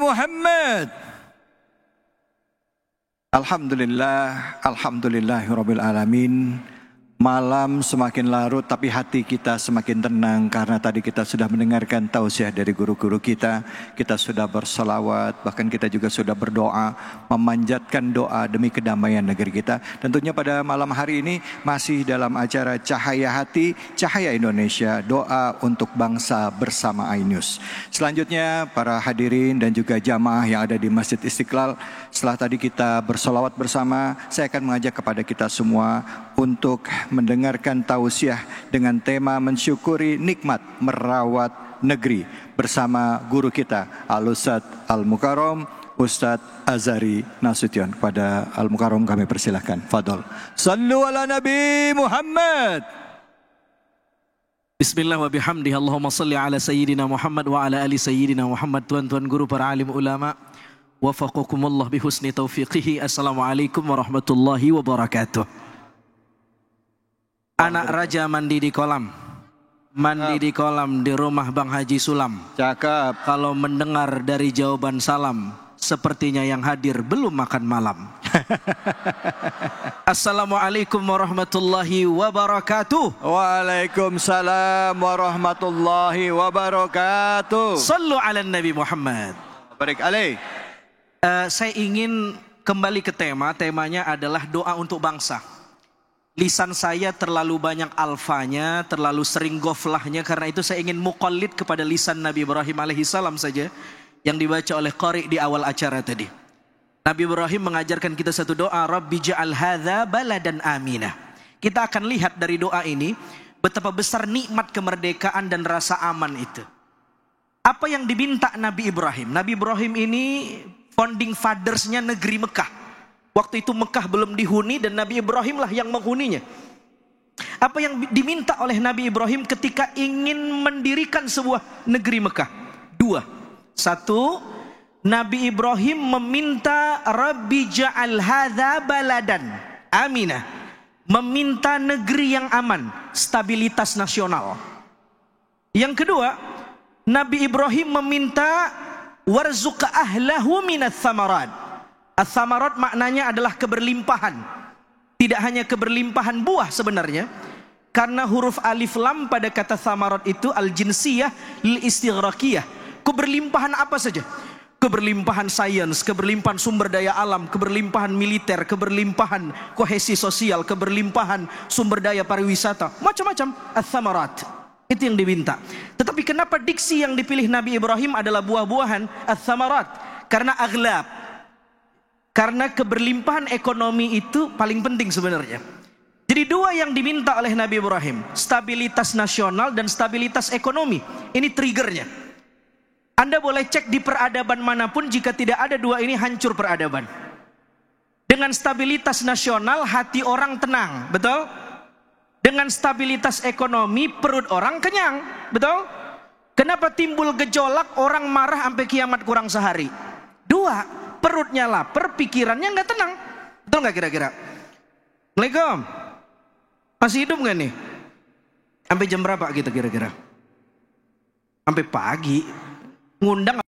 Muhammad. Alhamdulillah, alhamdulillahirabbil alamin. Malam semakin larut tapi hati kita semakin tenang karena tadi kita sudah mendengarkan tausiah dari guru-guru kita. Kita sudah berselawat, bahkan kita juga sudah berdoa, memanjatkan doa demi kedamaian negeri kita. Tentunya pada malam hari ini masih dalam acara Cahaya Hati, Cahaya Indonesia, doa untuk bangsa bersama iNews. Selanjutnya para hadirin dan juga jamaah yang ada di Masjid Istiqlal, setelah tadi kita berselawat bersama, saya akan mengajak kepada kita semua untuk mendengarkan tausiah dengan tema mensyukuri nikmat merawat negeri bersama guru kita Al-Ustadz Al-Mukarram Ustadz Azhari Nasution. Kepada Al-Mukarram kami persilahkan. Fadol. Sallu ala Nabi Muhammad. Bismillah wa bihamdih. Allahumma salli ala sayyidina Muhammad wa ala ali sayyidina Muhammad. Tuan-tuan guru, para alim ulama, wafaqakumullah bihusni taufiqihi. Assalamualaikum warahmatullahi wabarakatuh. Anak raja mandi di kolam. Mandi di kolam di rumah Bang Haji Sulam. Cakep. Kalau mendengar dari jawaban salam, sepertinya yang hadir belum makan malam. Assalamualaikum warahmatullahi wabarakatuh. Waalaikumsalam warahmatullahi wabarakatuh. Sallu ala Nabi Muhammad. Barik alaih. Saya ingin kembali ke temanya adalah doa untuk bangsa. Lisan saya terlalu banyak alfanya, terlalu sering goflahnya, karena itu saya ingin muqallid kepada lisan Nabi Ibrahim alaihissalam saja yang dibaca oleh qari di awal acara tadi. Nabi Ibrahim mengajarkan kita satu doa, Rabbi ja'al hadza baladan aminah. Kita akan lihat dari doa ini betapa besar nikmat kemerdekaan dan rasa aman itu. Apa yang diminta Nabi Ibrahim? Nabi Ibrahim ini founding fathers-nya negeri Mekah. Waktu itu Mekah belum dihuni dan Nabi Ibrahim lah yang menghuninya. Apa yang diminta oleh Nabi Ibrahim ketika ingin mendirikan sebuah negeri Mekah? Dua. Satu, Nabi Ibrahim meminta Rabbi ja'al hadza baladan aminah. Meminta negeri yang aman, stabilitas nasional. Yang kedua, Nabi Ibrahim meminta warzuq ahlahu minats tsamarat. Ats-tsamarat maknanya adalah keberlimpahan. Tidak hanya keberlimpahan buah sebenarnya, karena huruf alif lam pada kata tsamarat itu al-jinsiyah lil istighraqiyah. Keberlimpahan apa saja? Keberlimpahan sains, keberlimpahan sumber daya alam, keberlimpahan militer, keberlimpahan kohesi sosial, keberlimpahan sumber daya pariwisata, macam-macam. Ats-tsamarat, itu yang diminta. Tetapi kenapa diksi yang dipilih Nabi Ibrahim adalah buah-buahan? Ats-tsamarat, karena aghlab, karena keberlimpahan ekonomi itu paling penting sebenarnya. Jadi dua yang diminta oleh Nabi Ibrahim, stabilitas nasional dan stabilitas ekonomi. Ini triggernya. Anda boleh cek di peradaban manapun, jika tidak ada dua ini hancur peradaban. Dengan stabilitas nasional hati orang tenang, betul? Dengan stabilitas ekonomi perut orang kenyang, betul? Kenapa timbul gejolak, orang marah sampai kiamat kurang sehari? Dua, perutnya lapar, pikirannya nggak tenang. Betul nggak kira-kira? Assalamualaikum. Masih hidup nggak nih? Sampai jam berapa gitu kira-kira? Sampai pagi. Ngundang